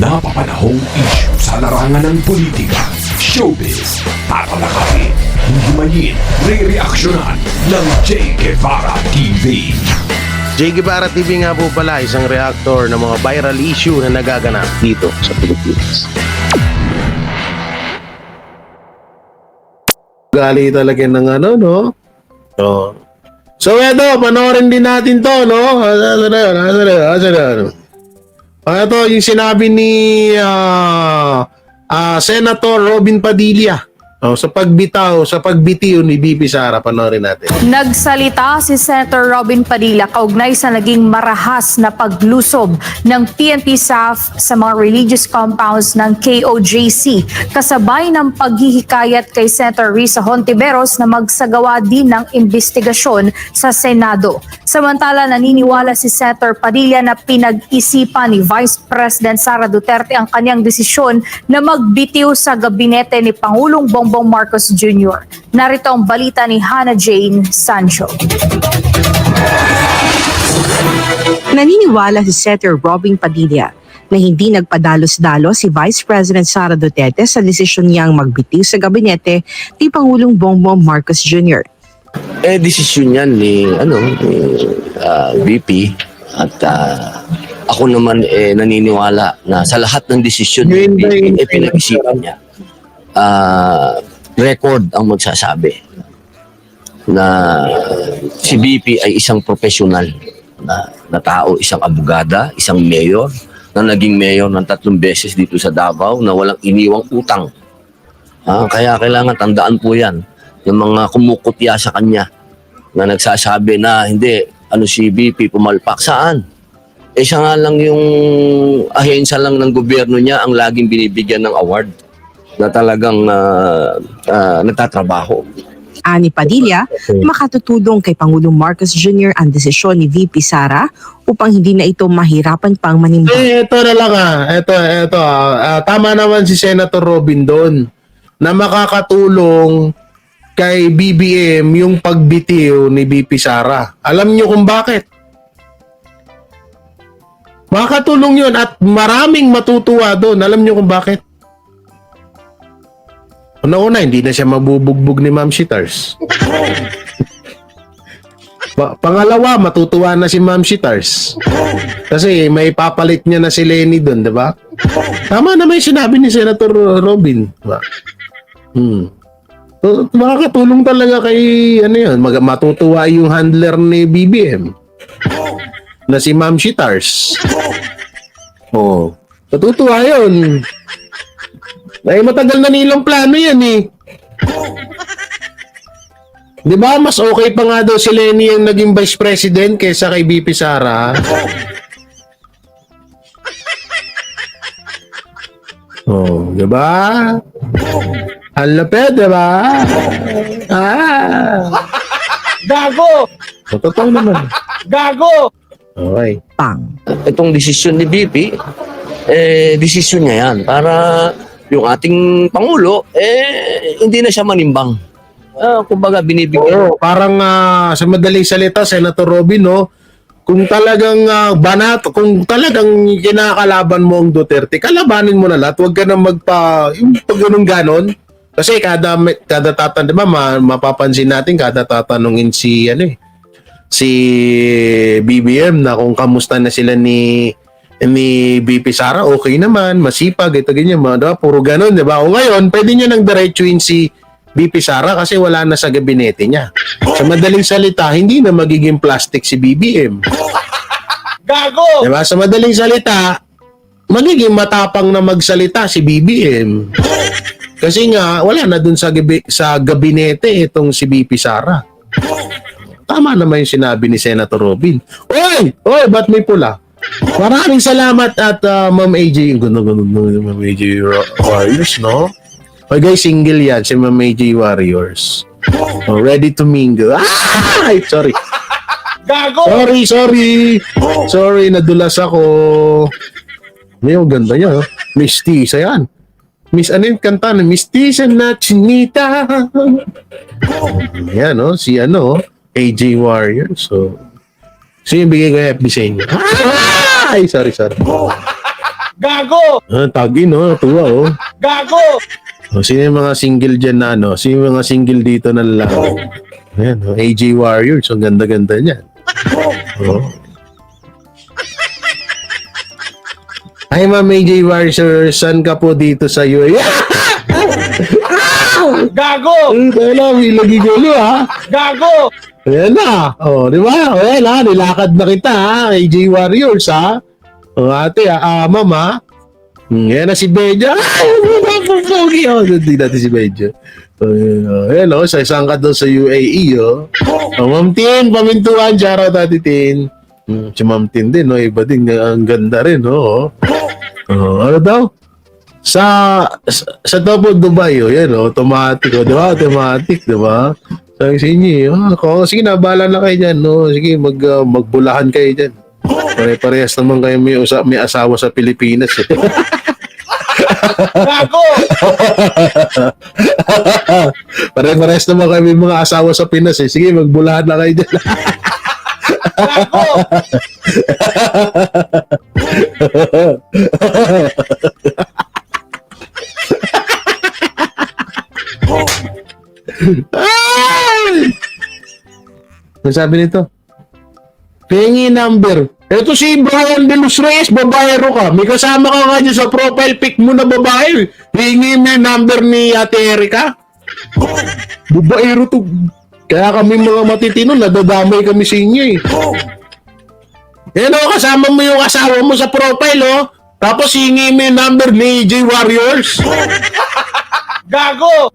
napapanahong issue sa larangan ng politika, showbiz, tatalakayin, himayin, re-reaksyonan ng Che Guevara TV. Che Guevara TV nga po pala, isang reactor ng mga viral issue na nagaganap dito sa Pilipinas. Gali talaga ng ano, no? So eto, panoorin din natin to, no? Ito yung sinabi ni Senator Robin Padilla sa pagbitiw ni VP Sara. Panoorin natin. Nagsalita si Senator Robin Padilla kaugnay sa naging marahas na paglusob ng PNP SAF sa mga religious compounds ng KOJC, kasabay ng paghihikayat kay Senator Risa Hontiveros na magsagawa din ng investigasyon sa Senado. Samantala, naniniwala si Senator Padilla na pinag-isipan ni Vice President Sara Duterte ang kanyang desisyon na magbitiw sa gabinete ni Pangulong Bongbong Marcos Jr. Narito ang balita ni Hannah Jane Sancho. Naniniwala si Senator Robin Padilla na hindi nagpadalos-dalos si Vice President Sara Duterte sa desisyon niyang magbitiw sa gabinete ni Pangulong Bongbong Marcos Jr. Desisyon yan ni VP at ako naman naniniwala na sa lahat ng desisyon ni VP pinag-isipan niya. Record ang magsasabi na si VP ay isang professional na tao, isang abogada, isang mayor na naging mayor ng 3 beses dito sa Davao na walang iniwang utang. Kaya kailangan tandaan po yan. Yung mga kumukutya sa kanya na nagsasabi na hindi, si VP pumalpak. Saan? Siya nga lang yung ahensya lang ng gobyerno niya ang laging binibigyan ng award na talagang nagtatrabaho. Ani Padilla, makatutulong kay Pangulong Marcos Jr. ang desisyon ni VP Sara upang hindi na ito mahirapan pang manimbang. Ito na lang tama naman si Senator Robin doon na makakatulong kay BBM yung pagbitiw ni VP Sara. Alam niyo kung bakit? Makakatulong yun at maraming matutuwa doon. Alam niyo kung bakit? Una-una, hindi na siya mabubugbog ni Ma'am Shitars. Pangalawa, matutuwa na si Ma'am Shitars. Kasi may papalit niya na si Lenny doon, di ba? Tama naman yung sinabi ni Senator Robin. Diba? So, makakatulong talaga kay, matutuwa yung handler ni BBM na si Ma'am Shitars. Matutuwa yun. Matagal na nilang plano yan eh. Di ba mas okay pa nga daw si Lenny yung naging vice president kaysa kay VP Sara? Di ba? Ang lapit, di ba? Gago! Totoo naman. Gago! Okay. Itong desisyon ni VP, desisyon niya yan para yung ating Pangulo, hindi na siya manimbang. Kumbaga, binibigyan. Parang sa madaling salita, Senator Robin, kung talagang kung talagang kinakalaban mo ang Duterte, kalabanin mo na lahat. Huwag ka na yung pag ganon. Kasi kada tatanong, di ba, mapapansin natin, kada tatanungin si BBM na kung kamusta na sila ni VP Sara, okay naman, masipag, ito ganyan, diba? Puro ganon, di ba? O ngayon, pwede nyo nang diretsuin si VP Sara kasi wala na sa gabinete niya. Sa madaling salita, hindi na magiging plastic si BBM. Gago! Diba? Sa madaling salita, magiging matapang na magsalita si BBM. Kasi nga, wala na dun sa gabinete itong si VP Sara. Tama naman yung sinabi ni Senator Robin. Oy, ba't may pula? Maraming salamat at Ma'am AJ. Ma'am AJ Warriors, no? Okay guys, single yan si Ma'am AJ Warriors. Ready to mingle. Ay, sorry. Gago! Sorry, nadulas ako. May ganda niya, no? Mistisa yan. Ano yung kanta? Mistisa na chinita. Yan, no? Si AJ Warriors. So yung bigay ko yung FB sa inyo. Ay, sorry. Gago! Tagi, no? Tuwa, oh. Gago! Sino yung mga single dyan na, ano? Sino yung mga single dito na lalaki? Ayan, oh. AJ Warriors. Ang ganda-ganda niyan. Oh. Ay, Ma'am AJ Warriors, saan ka po dito sa UAE? Gago! Wala, may lagi gulo, ha? Gago! Ayan na. Oh, di ba? Ayan ha, nilakad na kita ha. AJ Warriors ha. O ate ha, ma'am ha. Ayan na si Beja. Pogi oh. Hindi natin si Beja. Ayan o, sa isang ka doon sa UAE oh. Ma'am Tin, pamintuan. Shoutout ate Tin. Si Ma'am Tin din, no? Iba din, ang ganda rin, no? Ano daw? Sa Double Dubai, oh, yan, oh, automatic, oh, di ba? Automatic, di ba? Sabi sa inyo, sige na, bahala na kayo dyan, no? Sige, magbulahan kayo dyan. Pare-parehas naman kayo may asawa sa Pilipinas, eh. Gago! Pare-parehas naman kayo may mga asawa sa Pinas, eh. Sige, magbulahan na kayo dyan. Gago! Ay! Ano sabi nito? Pengi number. Ito si Brian de los Reyes, babayero ka. May kasama ka nga dyan sa profile pic mo na babae. Hingi mo yung number ni Ate Erika. Babayero to. Kaya kami mga matitino, nadadamay kami sa inyo eh. Yan o, kasama mo yung asawa mo sa profile oh. Tapos hingi mo yung number ni J Warriors. Gago!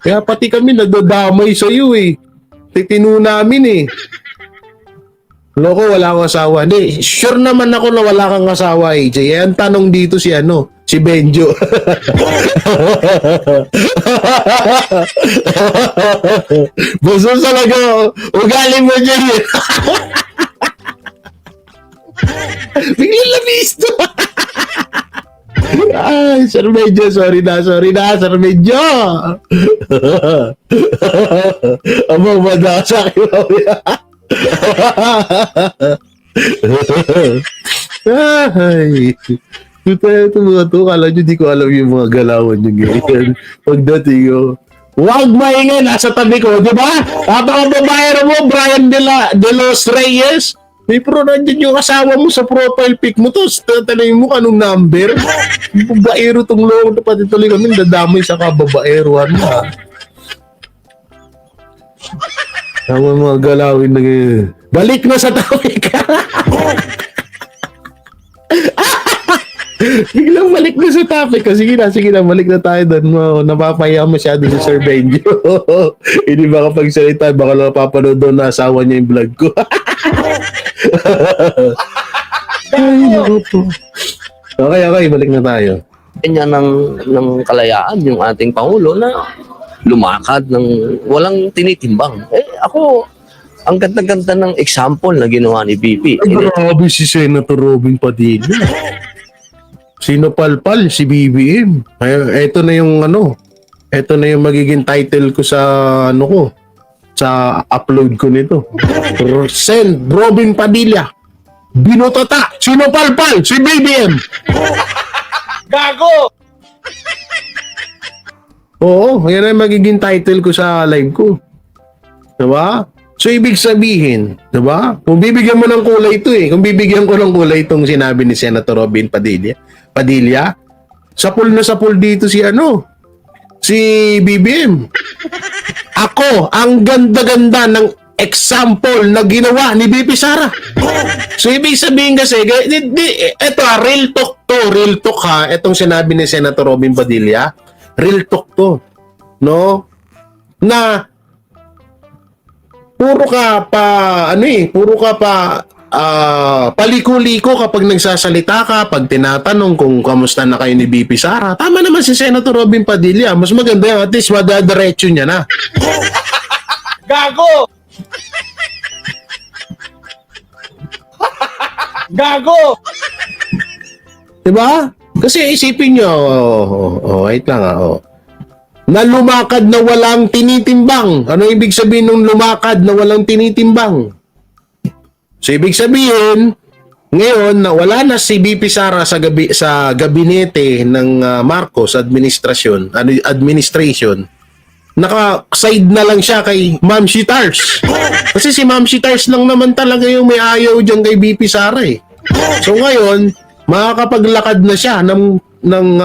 Kaya pati kami nadadamay sa iyo eh. Titino namin eh. Loko, wala akong asawa. Hindi, sure naman ako na wala kang asawa, AJ. Eh, ang tanong dito si si Benjo. Gusto talaga, ugali mo dyan eh. Biglang labisto. Ay, Sir Medyo, sorry na, Sir Medyo. Amang mada sa akin, mamaya. Ay, ito mga to, kala nyo di ko alam yung mga galawan nyo ganyan. Pagdating ko, huwag maingay, nasa tabi ko, di ba? Napaka-babayero mo, Brian de los Reyes. May pro nandiyan yung asawa mo sa profile pic mo to. Tatanungin mo kanong number. Babaero tong loob na pati tuloy kami. Dadamay sa kababaeruan na. Tama mga galawin na ganyan. Balik na sa topic. Biglang balik na sa topic. Sige na, balik na tayo doon. Napapaya masyado si Sir Benjo. Hindi ba kapagsalita, baka lang napapanood doon na asawa niya yung vlog ko. Ay, naku po. Okay, balik na tayo. Kanya ng kalayaan yung ating Pangulo na lumakad ng walang tinitimbang. Ako, ang ganda-ganda ng example na ginawa ni BP. Ay, grabe si Senator Robin Padilla. Sino palpal? Si BBM. Ito na yung ito na yung magiging title ko sa sa upload ko nito. Send Robin Padilla. Binutata. Sino palpal? Si BBM. Gago! Oo, yan ang magiging title ko sa live ko. Diba? So, ibig sabihin, diba? Kung bibigyan mo ng kulay ito kung bibigyan ko ng kulay itong sinabi ni Senator Robin Padilla, sapul na sapul dito si si BBM. Ako, ang ganda-ganda ng example na ginawa ni BP Sara. So, ibig sabihin kasi, ito real talk ha, itong sinabi ni Senator Robin Padilla, real talk to, no? Na, puro ka pa paliko-liko kapag nagsasalita ka, pag tinatanong kung kamusta na kayo ni BP Sara. Tama naman si Senator Robin Padilla. Mas maganda yung at least madadiretso niya na. Gago! Gago! Diba? Kasi isipin nyo, wait lang na lumakad na walang tinitimbang. Ano ibig sabihin ng lumakad na walang tinitimbang? So, ibig sabihin, Ngayon, na wala na si BP Sara sa gabinete ng Marcos administration, naka-side na lang siya kay Ma'am Shitars. Kasi si Ma'am Shitars lang naman talaga yung may ayaw dyan kay BP Sara eh. So ngayon, makakapaglakad na siya ng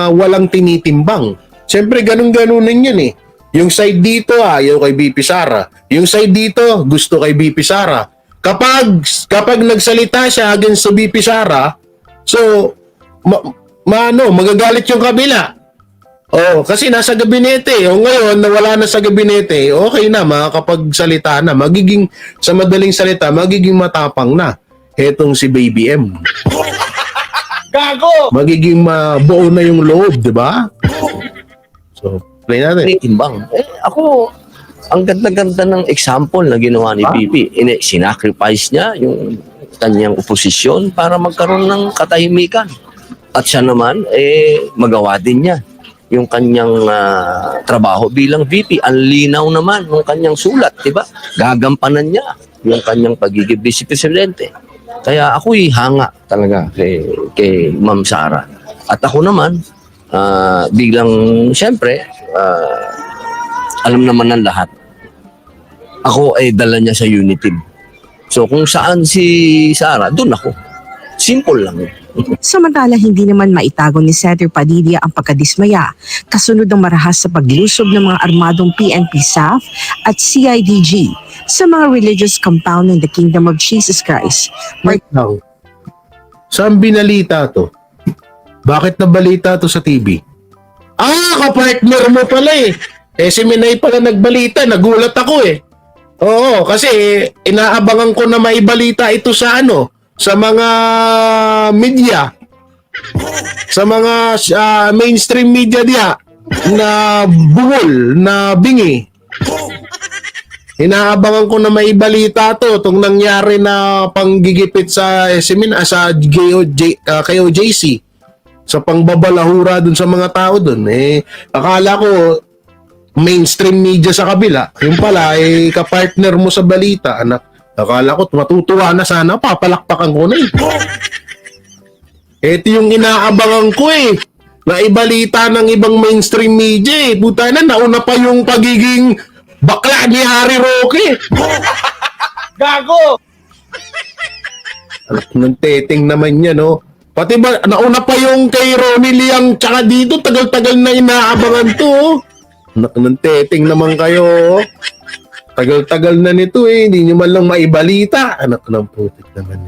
walang tinitimbang. Siyempre, ganun-ganunin yun eh. Yung side dito, ayaw kay BP Sara. Yung side dito, gusto kay BP Sara. Kapag nagsalita siya against sa BP Sara, so, magagalit yung kabila. Oh, kasi nasa gabinete. O ngayon, nawala na sa gabinete, okay na, makakapagsalita na. Sa madaling salita, magiging matapang na. Etong si Baby M. Gago! Magiging mabuo na yung loob, di ba? So, play natin. Tinitimbang. Ako, ang ganda-ganda ng example na ginawa ni BP. Sinacrifice niya yung kanyang oposisyon para magkaroon ng katahimikan. At siya naman, magawa din niya yung kanyang trabaho bilang VP. Ang linaw naman ng kanyang sulat, di ba? Gagampanan niya yung kanyang pagiging vice presidente. Kaya ako'y hanga talaga kay Ma'am Sara. At ako naman, bilang, siyempre, alam naman ng lahat, ako ay dala niya sa unity. So kung saan si Sara, doon ako. Simple lang. Samantala, hindi naman maitago ni Senator Padilla ang pagkadismaya kasunod ng marahas sa paglusob ng mga armadong PNP SAF at CIDG sa mga religious compound ng the Kingdom of Jesus Christ. Right now, saan binalita to? Bakit nabalita to sa TV? Kapartner mo pala eh. Si Minay pala nagbalita, nagulat ako eh. Oo, kasi inaabangan ko na maibalita ito sa sa mga media. Sa mga mainstream media diya na bungol, na bingi. Inaabangan ko na maibalita to itong nangyari na panggigipit sa KOJC. Sa pangbabalahura dun sa mga tao dun. Akala ko mainstream media sa kabila. Yung pala, kapartner mo sa balita, anak. Akala ko, matutuwa na sana, papalakpakan ko na eh. Ito yung inaabangan ko eh. Naibalita ng ibang mainstream media eh. Puta na, nauna pa yung pagiging bakla ni Harry Roque. Gago! Anak ng teteng naman yan, no? Pati ba, nauna pa yung kay Ronnie Liang tsaka dito, tagal-tagal na inaabangan to. Anak ng teteng naman kayo. Tagal-tagal na nito eh, hindi nyo man lang maibalita. Anak ng putik naman.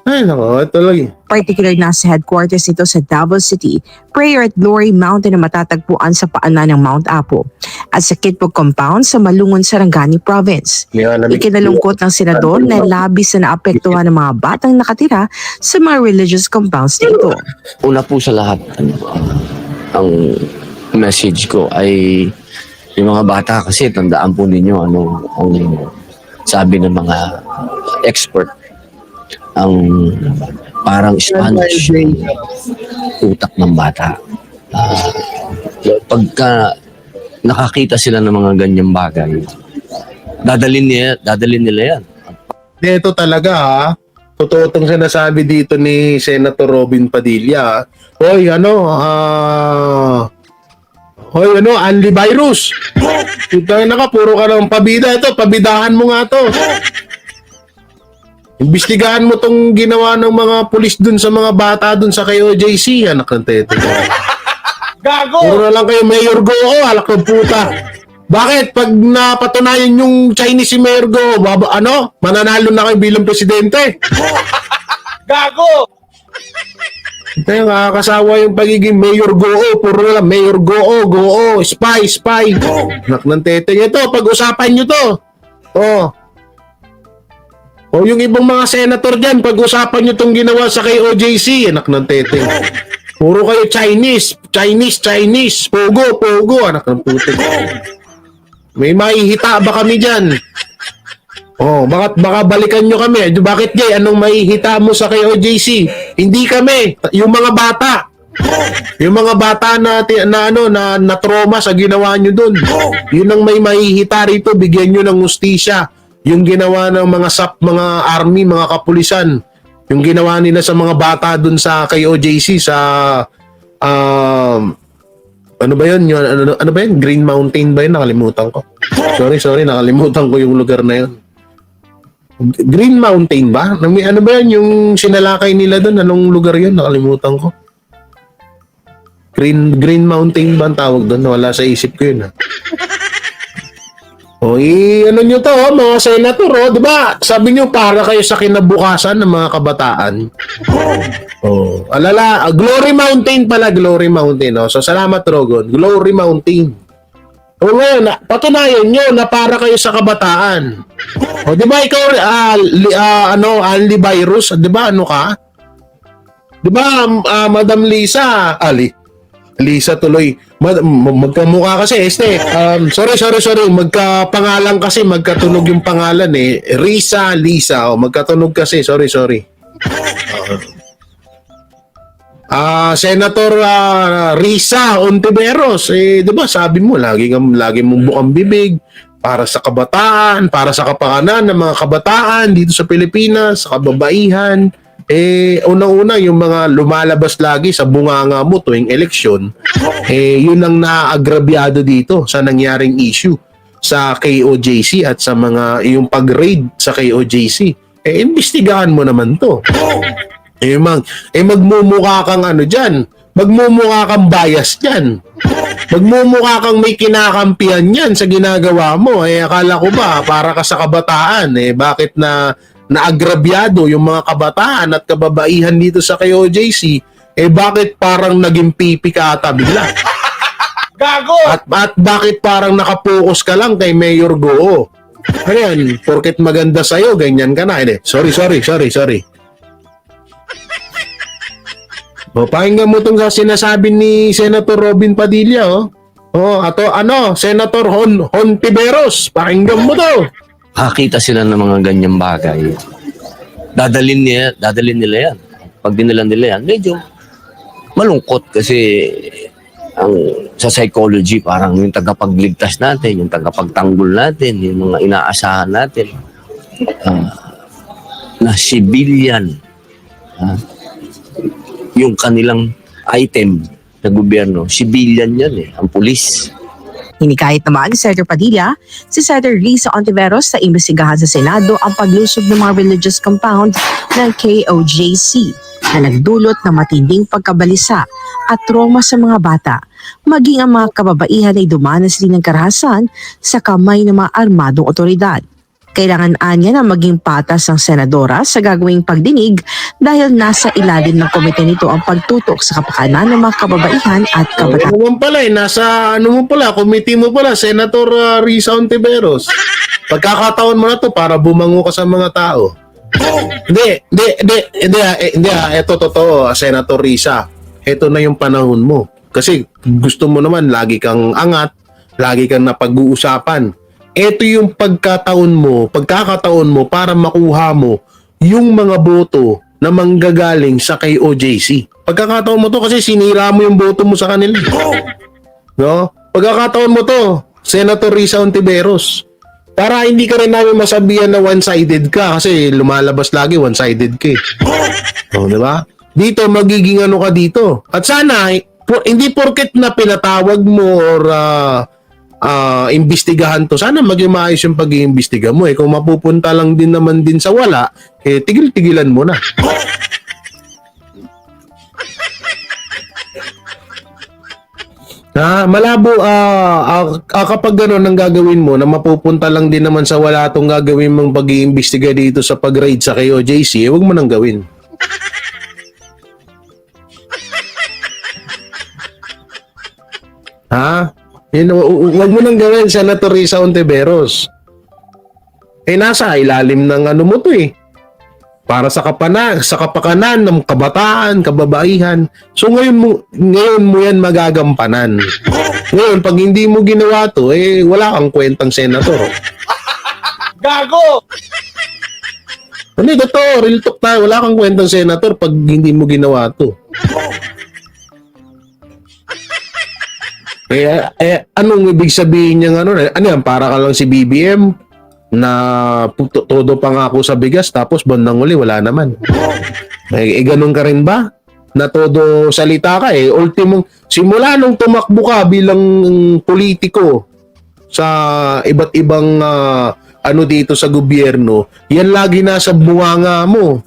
Ay, nako, ito lagi. Particular na sa headquarters nito sa Davao City, Prayer at Glory Mountain na matatagpuan sa paanan ng Mount Apo at sa Kitpog Compound sa Malungon, Sarangani Province. Ikinalungkot ng senador na labis na naapektuhan ng mga batang nakatira sa mga religious compounds nito. Una po sa lahat, ang message ko ay yung mga bata kasi tandaan po ninyo ang sabi ng mga expert, ang parang sponge utak ng bata. Pagka nakakita sila ng mga ganyang bagay, dadalhin nila yan. Dito talaga totoo itong sinasabi dito ni Senator Robin Padilla. Hoy, antivirus. Putang na ka, puro ka ng pabida ito. Pabidahan mo nga to. Imbestigahan mo tong ginawa ng mga pulis dun sa mga bata dun sa KOJC. Anak ng tete. Gago! Puro na lang kayo Mayor Goo, alak ng puta. Bakit? Pag napatunayan yung Chinese si Mayor Goo, mananalo na kayo bilang presidente. Gago! Kaya nakakasawa yung pagiging Mayor Goo. Puro na lang Mayor Goo, spy. Anak ng tete. Ito, pag-usapan nyo to. O yung ibang mga senator dyan, pag-usapan nyo itong ginawa sa KOJC, anak ng tete. Puro kayo Chinese. Pogo, anak ng putik. May maihita ba kami dyan? Baka balikan nyo kami. Bakit Jay? Anong maihita mo sa KOJC? Hindi kami. Yung mga bata. Yung mga bata na trauma sa ginawa nyo dun. Yun ang may mahihita rito. Bigyan nyo ng hustisya. Yung ginawa ng mga SAP, mga army, mga kapulisan. Yung ginawa nila sa mga bata dun sa KOJC sa ano ba yun? Ano ba yun? Green Mountain ba yun? Nakalimutan ko. Sorry, nakalimutan ko yung lugar na yun. Green Mountain ba? Ano ba yun? Yung sinalakay nila dun? Anong lugar yun? Nakalimutan ko. Green Mountain ba ang tawag doon? Wala sa isip ko yun. O, ano nyo to, mga senator, di ba? Sabi nyo, para kayo sa kinabukasan ng mga kabataan. Alala, Glory Mountain pala, Glory Mountain. So, salamat, Rogon. Glory Mountain. O ngayon, patunayan nyo na para kayo sa kabataan. O, di ba ikaw, antivirus, di ba, ano ka? Di ba, Madam Lisa, Lisa tuloy. Magkamukha kasi, sorry. Magkapangalan kasi, magkatunog yung pangalan eh. Risa, Lisa. Magkatunog kasi, sorry. Senator Risa Ontiveros, di ba sabi mo, lagi mong bukang bibig para sa kabataan, para sa kapakanan ng mga kabataan dito sa Pilipinas, sa kababaihan. Unang-una, yung mga lumalabas lagi sa bunganga mo tuwing eleksyon, yun ang naagrabyado dito sa nangyaring issue sa KOJC at sa mga, yung pag-raid sa KOJC. Imbestigahan mo naman to. Magmumukha kang ano dyan, magmumukha kang bias dyan. Magmumukha kang may kinakampihan yan sa ginagawa mo. Akala ko ba, para ka sa kabataan, bakit naagrabyado yung mga kabataan at kababaihan dito sa KOJC, bakit parang naging pipi ka ata bigla? Gago! At bakit parang nakapokus ka lang kay Mayor Goo? Ano yan? Porket maganda sa'yo, ganyan ka na. Sorry. Pakinggan mo itong sinasabi ni Senator Robin Padilla, Senator Hontiveros, pakinggan mo to. Makakita sila ng mga ganyang bagay. Dadalin nila yan. Pag dinala nila yan, medyo malungkot kasi sa psychology, parang yung tagapagligtas natin, yung tagapagtanggol natin, yung mga inaasahan natin, na civilian, yung kanilang item sa gobyerno, civilian yan ang pulis. Hinikayat naman ni Senator Padilla si Senator Risa Ontiveros sa imbestigahan sa Senado ang paglusob ng mga religious compound ng KOJC na nagdulot ng matinding pagkabalisa at trauma sa mga bata, maging ang mga kababaihan ay dumanas din ng karahasan sa kamay ng mga armadong otoridad. Kailangan anya na maging patas ang senadora sa gagawing pagdinig dahil nasa ilalim ng komite nito ang pagtutok sa kapakanan ng mga kababaihan at kabataan. Nasa komite mo pala, Senator Risa Ontiveros. Pagkakataon mo na to para bumango ka sa mga tao. Hindi, ito totoo, Senator Risa. Ito na yung panahon mo. Kasi gusto mo naman, lagi kang angat, lagi kang napag-uusapan. Ito yung pagkakataon mo para makuha mo yung mga boto na manggagaling sa KOJC. Pagkakataon mo to kasi sinira mo yung boto mo sa kanila. No? Pagkakataon mo to, Senator Risa Ontiveros. Para hindi ka rin namin masabihan na one-sided ka kasi lumalabas lagi one-sided ka. Di ba? Dito, magiging ano ka dito. At sana, hindi porket na pinatawag mo or imbestigahan to, sana maging maayos yung pag-iimbestiga mo. Kung mapupunta lang din naman din sa wala, tigil-tigilan mo na. Malabo, kapag gano'n ang gagawin mo na mapupunta lang din naman sa wala itong gagawin mong pag-iimbestiga dito sa pag-raid sa KOJC, huwag mo nang gawin. Huwag mo nang gawin, Senator Risa Ontiveros. Nasa ilalim ng ano mo to para sa kapakanan ng kabataan, kababaihan. So ngayon mo yan magagampanan. Ngayon, pag hindi mo ginawa to, wala kang kwentang senator. Gago! Ano totoo, real talk tayo, wala kang kwentang senator pag hindi mo ginawa to. Anong ibig sabihin niya ano yan, para ka lang si BBM? na todo pangako sa bigas tapos bandang uli wala naman. Ganun ka rin ba? Na todo salita ka ultimong simula nung tumakbo ka bilang politiko sa iba't ibang dito sa gobyerno, yan lagi nasa bunganga mo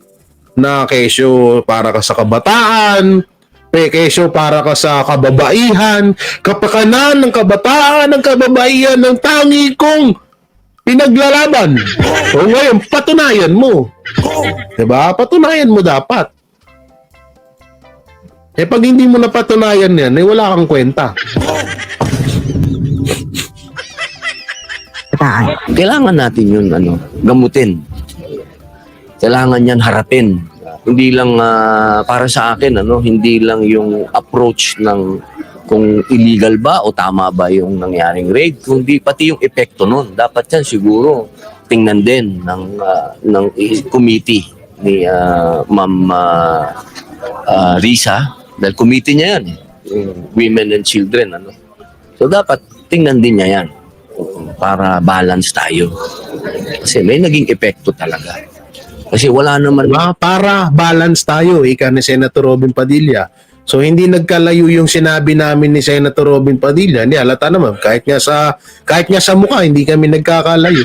na kesyo para ka sa kabataan, kesyo para ka sa kababaihan, kapakanan ng kabataan, ng kababaihan ng tangi kong pinaglalaban. O ngayon, patunayan mo. Diba? Patunayan mo dapat. Pag hindi mo napatunayan yan, wala kang kwenta. Kailangan natin yun, gamutin. Kailangan yan harapin. Hindi lang para sa akin, hindi lang yung approach ng kung illegal ba o tama ba yung nangyaring raid, kundi pati yung epekto nun. Dapat yan siguro tingnan din ng committee ni Ma'am Risa, dahil committee niya yan, yung Women and Children. So dapat tingnan din niya yan para balance tayo. Kasi may naging epekto talaga. Kasi wala naman... Para balance tayo, ika ni Senator Robin Padilla. So hindi nagkalayo yung sinabi namin ni Senator Robin Padilla. Hindi, halata naman. Kahit nga sa mukha, hindi kami nagkakalayo.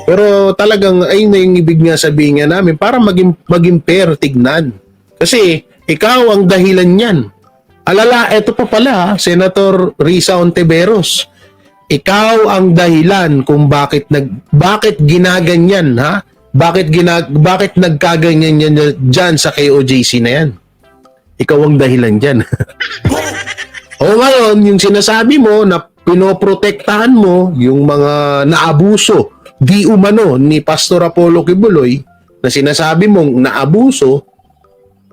Pero talagang ayun na yung ibig nga sabihin nga namin para maging fair tignan. Kasi ikaw ang dahilan niyan. Alala, eto pa pala, Senator Risa Ontiveros. Ikaw ang dahilan kung bakit ginaganyan, ha? Bakit nagkaganyan yan dyan sa KOJC na yan? Ikaw ang dahilan dyan. O ngayon, yung sinasabi mo na pinoprotektahan mo yung mga naabuso, di umano ni Pastor Apollo Kibuloy, na sinasabi mong naabuso,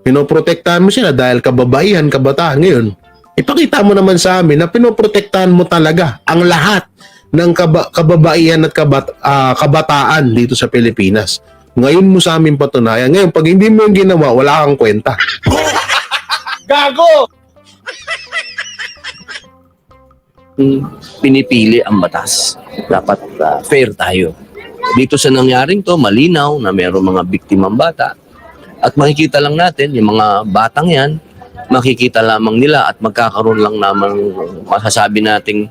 pinoprotektahan mo sila dahil kababaihan, kabataan. Ngayon, ipakita mo naman sa amin na pinoprotektahan mo talaga ang lahat ng kababaihan at kabataan dito sa Pilipinas. Ngayon mo sa amin patunayan. Ngayon, pag hindi mo yung ginawa, wala kang kwenta. Gago! Pinipili ang batas. Dapat fair tayo. Dito sa nangyaring to, malinaw na mayroong mga biktimang bata. At makikita lang natin, yung mga batang yan, makikita lamang nila at magkakaroon lang naman masasabi nating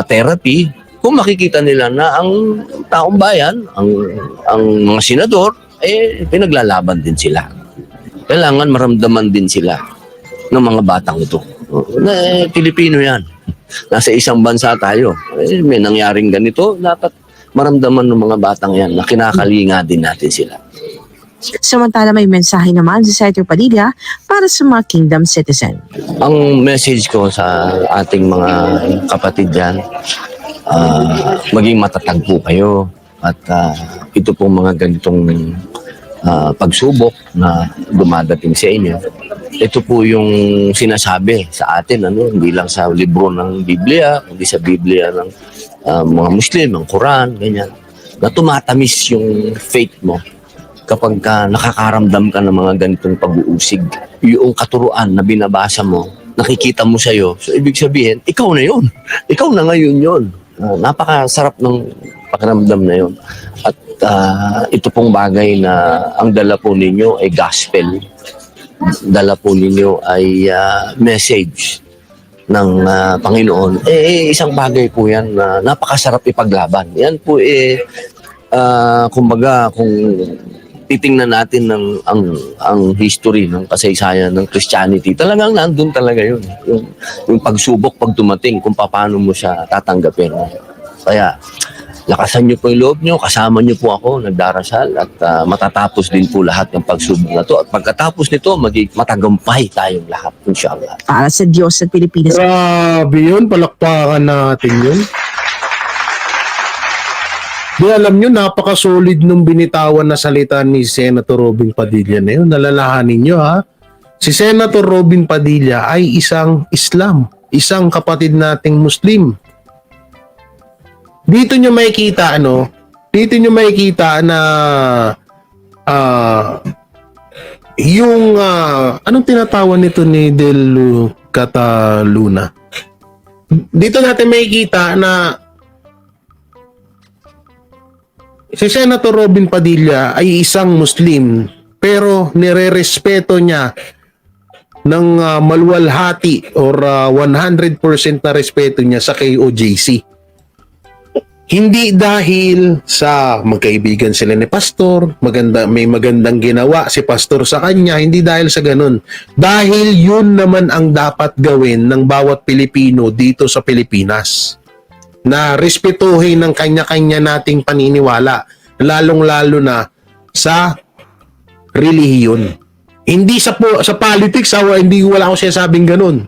therapy kung makikita nila na ang taong bayan, ang mga senador, pinaglalaban din sila. Kailangan maramdaman din sila ng mga batang ito. Na Pilipino yan. Nasa isang bansa tayo. May nangyaring ganito, dapat maramdaman ng mga batang yan na kinakalinga din natin sila. Samantala may mensahe naman si Senator Padilla para sa mga Kingdom citizen. Ang message ko sa ating mga kapatid dyan, maging matatag po kayo at ito pong mga ganitong pagsubok na dumadating sa inyo. Ito po yung sinasabi sa atin, hindi lang sa libro ng Biblia, hindi sa Biblia ng mga Muslim, ang Quran, ganyan, na tumatamis yung faith mo kapag nakakaramdam ka ng mga ganitong pag-uusig. Yung katuruan na binabasa mo, nakikita mo sa'yo, so ibig sabihin, ikaw na yun. Ikaw na ngayon yun. Napakasarap ng pakiramdam na yun. At ito pong bagay na ang dala po ninyo ay gospel. Dala po ninyo ay message ng Panginoon. Isang bagay po yan na napakasarap ipaglaban. Yan po kumbaga kung titingnan natin ang history ng kasaysayan ng Christianity, talagang nandun talaga yun. Yung pagsubok, pag dumating, kung paano mo siya tatanggapin. Kaya, lakasan niyo po yung loob niyo, kasama niyo po ako, nagdarasal, at matatapos din po lahat ng pagsubok na to. At pagkatapos nito, matagumpay tayong lahat, inshallah. Para sa Diyos at Pilipinas. Grabe yun, palakpakan natin yun. Di alam nyo, napaka-solid nung binitawan na salita ni Senator Robin Padilla na yun. Nalalahanin nyo ha. Si Senator Robin Padilla ay isang Islam, isang kapatid nating Muslim. Dito nyo makikita na yung anong tinatawan nito ni Del Cataluna. Dito natin makikita na si Senator Robin Padilla ay isang Muslim pero nirerespeto niya ng maluwalhati or 100% na respeto niya sa KOJC. Hindi dahil sa magkaibigan sila ni Pastor, may magandang ginawa si Pastor sa kanya, hindi dahil sa ganun. Dahil yun naman ang dapat gawin ng bawat Pilipino dito sa Pilipinas. Na respetuhin ng kanya-kanya nating paniniwala, lalong-lalo na sa relihiyon. Hindi sa politics, hindi wala akong sinasabing ganun.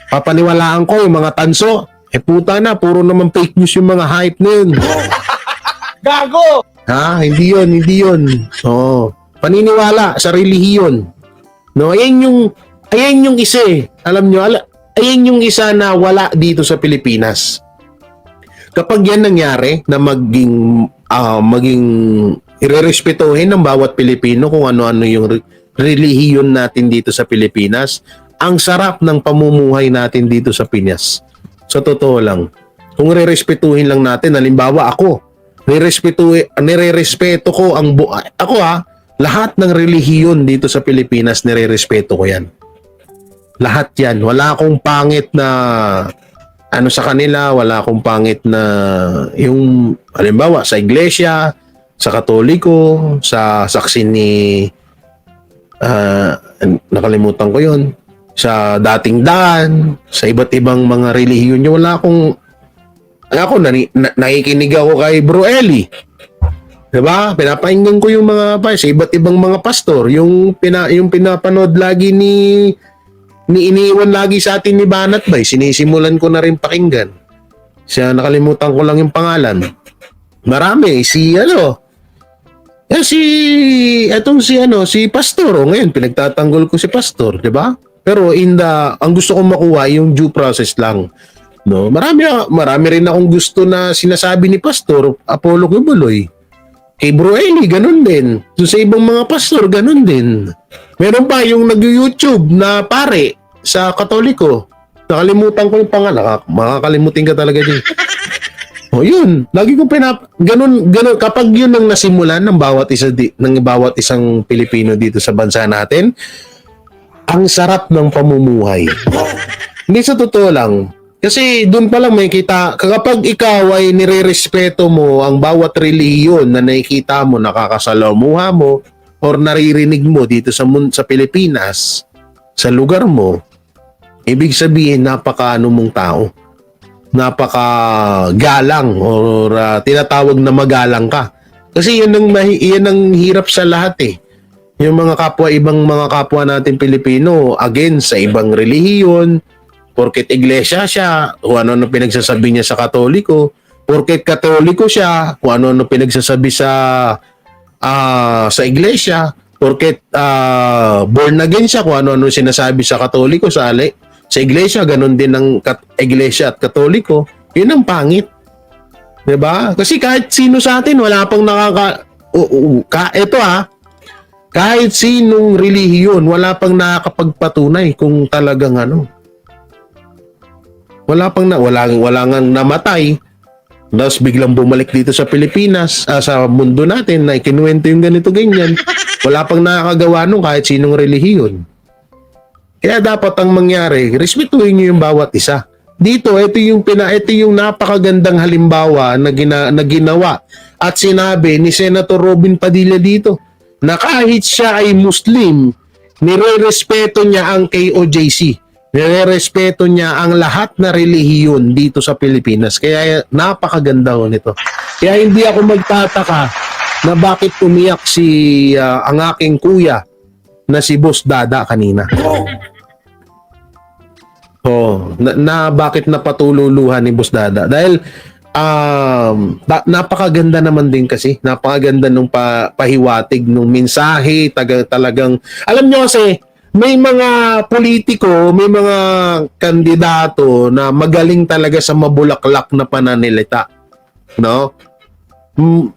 Papaniwalaan ko yung mga tanso. Puta na, puro naman fake news yung mga hype na yun. Gago! Ha? Hindi yun. Oo. Paniniwala sa relihiyon. No, ayan yung isa eh. Alam nyo, ayan yung isa na wala dito sa Pilipinas. Kapag yan nangyari, na maging irerespetuhin ng bawat Pilipino kung ano-ano yung relihiyon natin dito sa Pilipinas, ang sarap ng pamumuhay natin dito sa Pinas. Sa totoo lang, kung nirerespetuhin lang natin, halimbawa ako, nirerespeto ko lahat ng relihiyon dito sa Pilipinas, nirerespeto ko yan. Lahat yan. Wala akong pangit na sa kanila, wala akong pangit na yung, halimbawa, sa iglesia, sa Katoliko, sa saksi ni, nakalimutan ko yon, sa dating daan, sa iba't ibang mga relihiyon niya, wala akong, nakikinig ako kay Bro Eli. Diba? Pinapakinggan ko yung sa iba't ibang mga pastor, yung pinapanood lagi ni iniwan lagi sa atin ni Banat Bay, sinisimulan ko na rin pakinggan. Siya, nakalimutan ko lang yung pangalan. Marami, si Pastor. Ngayon, pinagtatanggol ko si Pastor, di ba? Pero ang gusto kong makuha yung due process lang. No, marami rin akong gusto na sinasabi ni Pastor Apollo Kibuloy. Kay Bro Eli, ganun din. So, sa ibang mga pastor, ganun din. Meron pa yung nag-YouTube na pare sa Katoliko. Nakalimutan ko yung pangalan. Makakalimutin ka talaga din. O yun, lagi ko ganun, kapag yun ang nasimulan ng bawat isang Pilipino dito sa bansa natin, ang sarap ng pamumuhay. Hindi, sa totoo lang. Kasi doon pa lang may kita, kapag ikaw ay nirerespeto mo ang bawat relihiyon na nakikita mo, nakakasalamuha mo, or naririnig mo dito sa Pilipinas, sa lugar mo, ibig sabihin napaka-ano mong tao. Napaka-galang or tinatawag na magalang ka. Kasi yan ang hirap sa lahat eh. Yung ibang mga kapwa natin Pilipino, again, sa ibang relihiyon, porket iglesia siya, kung ano pinagsasabi niya sa Katoliko, porket Katoliko siya, kung ano pinagsasabi sa iglesia, porket born again siya, kung ano sinasabi sa Katoliko, sa iglesia, ganun din ang iglesia at Katoliko, yun ang pangit. Diba? Kasi kahit sino sa atin, wala pang kahit sinong relihiyon, wala pang nakakapagpatunay kung talagang wala nga namatay, tapos biglang bumalik dito sa Pilipinas, sa mundo natin, na ikinuwento yung ganito ganyan, wala pang nakakagawa nung kahit sinong relihiyon. Kaya dapat ang mangyari, respetuhin nyo yung bawat isa. Dito, ito yung napakagandang halimbawa na ginawa at sinabi ni Senator Robin Padilla dito, na kahit siya ay Muslim, nirerespeto niya ang KOJC. Nirerespeto niya ang lahat na relihiyon dito sa Pilipinas. Kaya napakaganda ko nito. Kaya hindi ako magtataka na bakit umiyak ang aking kuya na si Boss Dada kanina. Bakit napatululuhan ni Boss Dada? Dahil napakaganda naman din kasi. Napakaganda nung pahiwatig nung mensahe, talagang alam nyo kasi may mga politiko, may mga kandidato na magaling talaga sa mabulaklak na pananalita. No?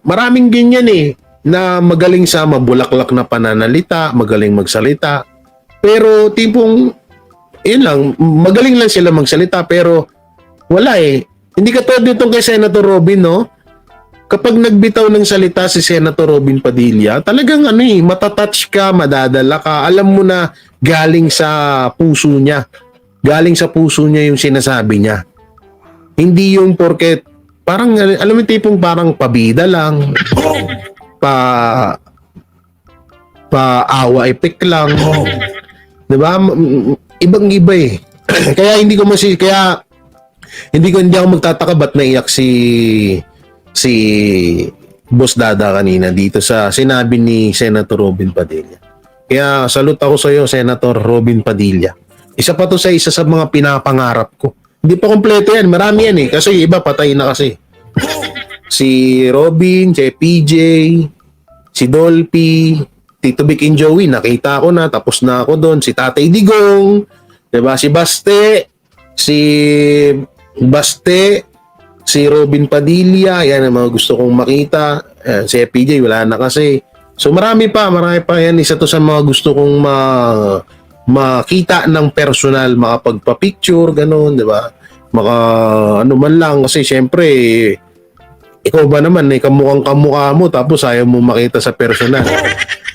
Maraming ganyan na magaling sa mabulaklak na pananalita, magaling magsalita. Pero tipong yun lang, magaling lang sila magsalita pero wala Hindi katulad nitong kay Senator Robin, no? kapag nagbitaw ng salita si Senator Robin Padilla, talagang matatouch ka, madadala ka. Alam mo na galing sa puso niya. Galing sa puso niya yung sinasabi niya. Hindi yung porket, parang, alam mo tipong parang pabida lang, pa-awa effect lang. Diba? Ibang-iba eh. Kaya hindi ako magtataka ba't naiyak si Boss Dada kanina dito sa sinabi ni Senator Robin Padilla. Kaya salute ako sa iyo, Senator Robin Padilla. Isa pa to sa mga pinapangarap ko. Hindi pa kompleto yan, marami yan eh. Kasi iba patay na kasi. Si Robin, si PJ, si Dolphy, Tito Vic and Joey, nakita ko na, tapos na ako doon. Si Tatay Digong, diba? Si Robin Padilla, yan ang mga gusto kong makita. Si PJ, wala na kasi. So marami pa yan. Isa to sa mga gusto kong makita ng personal, makapagpa-picture, gano'n, di ba? Ano man lang, kasi syempre, ikaw ba naman, kamukhang kamukha mo, tapos ayaw mo makita sa personal.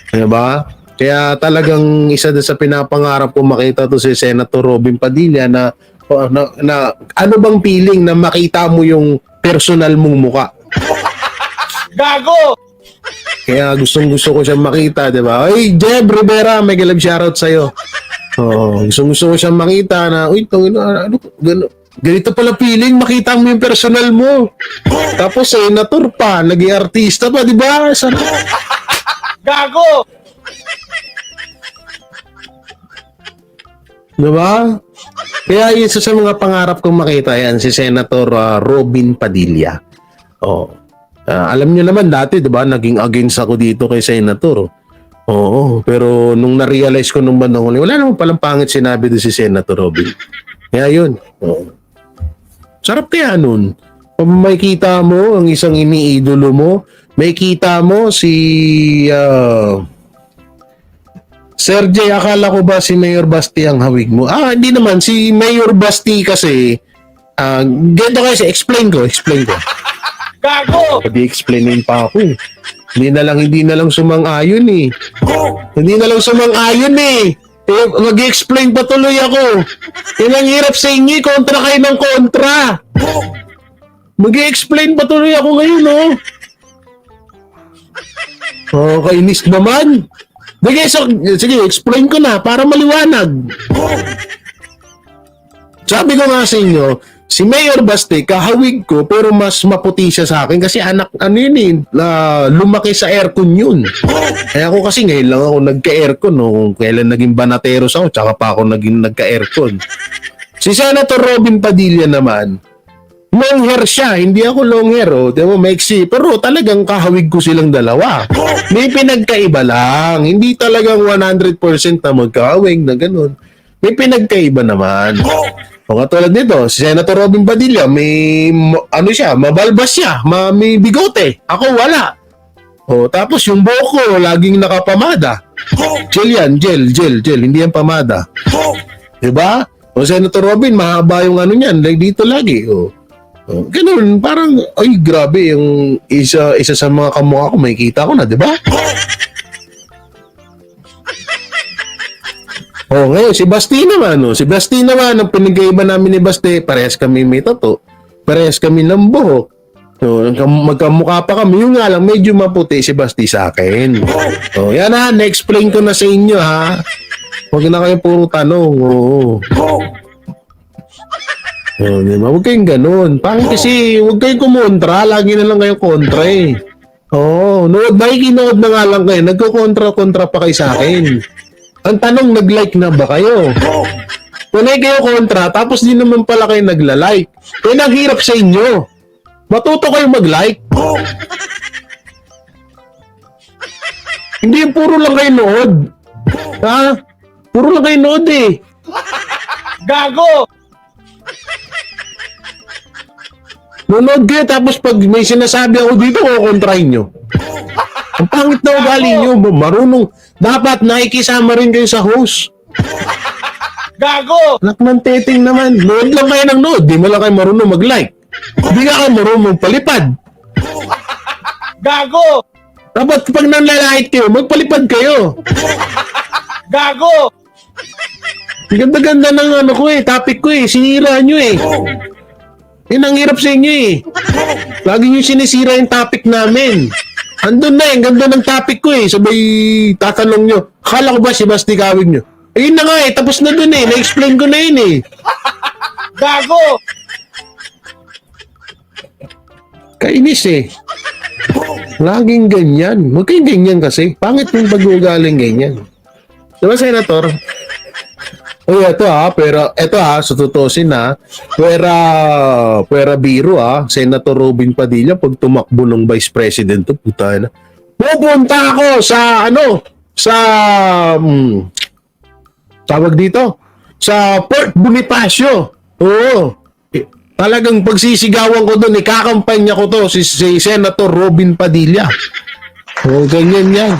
Di ba? Kaya talagang isa din sa pinapangarap ko makita to si Senator Robin Padilla na ano bang feeling na makita mo yung personal mong muka. Gago! Kaya gusto ko siyang makita, di ba? Ay, Jeb Rivera, may galab shoutout sa'yo. Gusto ko siyang makita na, uy, ganito pala feeling, makita mo yung personal mo. Tapos, senator pa, naging artista pa, di ba? Gago! Di ba? Kaya isa sa mga pangarap kong makita yan, si Senator Robin Padilla. Alam niyo naman dati, 'di ba, naging against ako dito kay Senator. Oo, pero nung na-realize ko nung bandang huli, wala naman palang pangit sinabi doon si Senator Robin. Kaya 'yun. Sarap kaya nun. May kita mo ang isang iniidolo mo, may kita mo si Sergey, akala ko ba si Mayor Basti ang hawig mo? Hindi naman, si Mayor Basti kasi ganito kasi, explain ko. Gago! Pag-i-explainin pa ako eh. Hindi na lang sumang-ayon eh. Mag-i-explain pa tuloy ako. Yan ang hirap sa inyo, kontra kayo ng kontra. Mag-i-explain pa tuloy ako ngayon kainis naman. Sige, explain ko na para maliwanag. Sabi ko nga sa inyo, si Mayor Basti, kahawig ko, pero mas maputi siya sa akin kasi lumaki sa aircon yun. Kaya ako kasi ngayon lang ako nagka-aircon, kung kailan naging banateros ako, tsaka pa ako naging nagka-aircon. Si Senator Robin Padilla naman, long hair siya, hindi ako long hair, diba, maiksi, pero talagang kahawig ko silang dalawa. May pinagkaiba lang, hindi talagang 100% na magkahawig na ganun. May pinagkaiba naman. Katulad nito, si Senator Robin Padilla, may, mabalbas siya, may bigote. Ako wala. Tapos yung buhok ko, laging nakapamada. Gel yan, gel, hindi yan pamada. Diba? Senator Robin, mahaba yung niyan, dito lagi. Ganun, parang, ay grabe, yung isa sa mga kamukha ko, makikita ko na, diba? Ngayon, si Basti naman, ang pinagkaiba namin ni Basti, parehas kami may tato, parehas kami ng buhok. Magkamukha pa kami, yung nga lang, medyo maputi si Basti sa akin. Yan na-explain ko na sa inyo, ha? Huwag na kayo puro tanong, diba? Huwag kayong ganun. Kasi, huwag kayong kumontra, lagi na lang kayong kontra eh. Nakikinood na nga lang kayo, nagko-kontra pa kayo sa akin. Ang tanong, nag-like na ba kayo? Kung kayo kontra, tapos di naman pala kayo nagla-like. Kaya naghirap sa inyo. Matuto kayo mag-like. Hindi yung puro lang kayo nood. Ha? Puro lang kayo nood eh. Gago! Nanood kayo, tapos pag may sinasabi ako dito, kukontrahin nyo. Ang pangit na ugali nyo. Marunong. Dapat nakikisama rin kayo sa host. Gago! Anak ng teting naman. Nood lang kayo ng nood. Di mo lang kayo marunong mag-like. Di nga kayo marunong palipad. Gago! Dapat pag nanlalait kayo, magpalipad kayo. Gago! Ang ganda-ganda ng ano ko topic ko sinira nyo Yan ang hirap sa inyo Lagi nyo sinisira yung topic namin. Andun na ang ganda ng topic ko Sabay tatanong nyo, akala ko ba si Basti Kawig nyo? Ayun na nga tapos na dun na-explain ko na yun Gago! Kainis Laging ganyan. Huwag kayong ganyan kasi. Pangit yung pag-uugaling ganyan. Diba, Senator? Uy, pero sa tutusin pera biro Senator Robin Padilla pag tumakbo ng Vice President puta na. Pupunta ako tawag dito, sa Port Bonifacio. Oo. Talagang pagsisigawan ko doon, ikakampanya ko to si Senator Robin Padilla. Ganyan yan.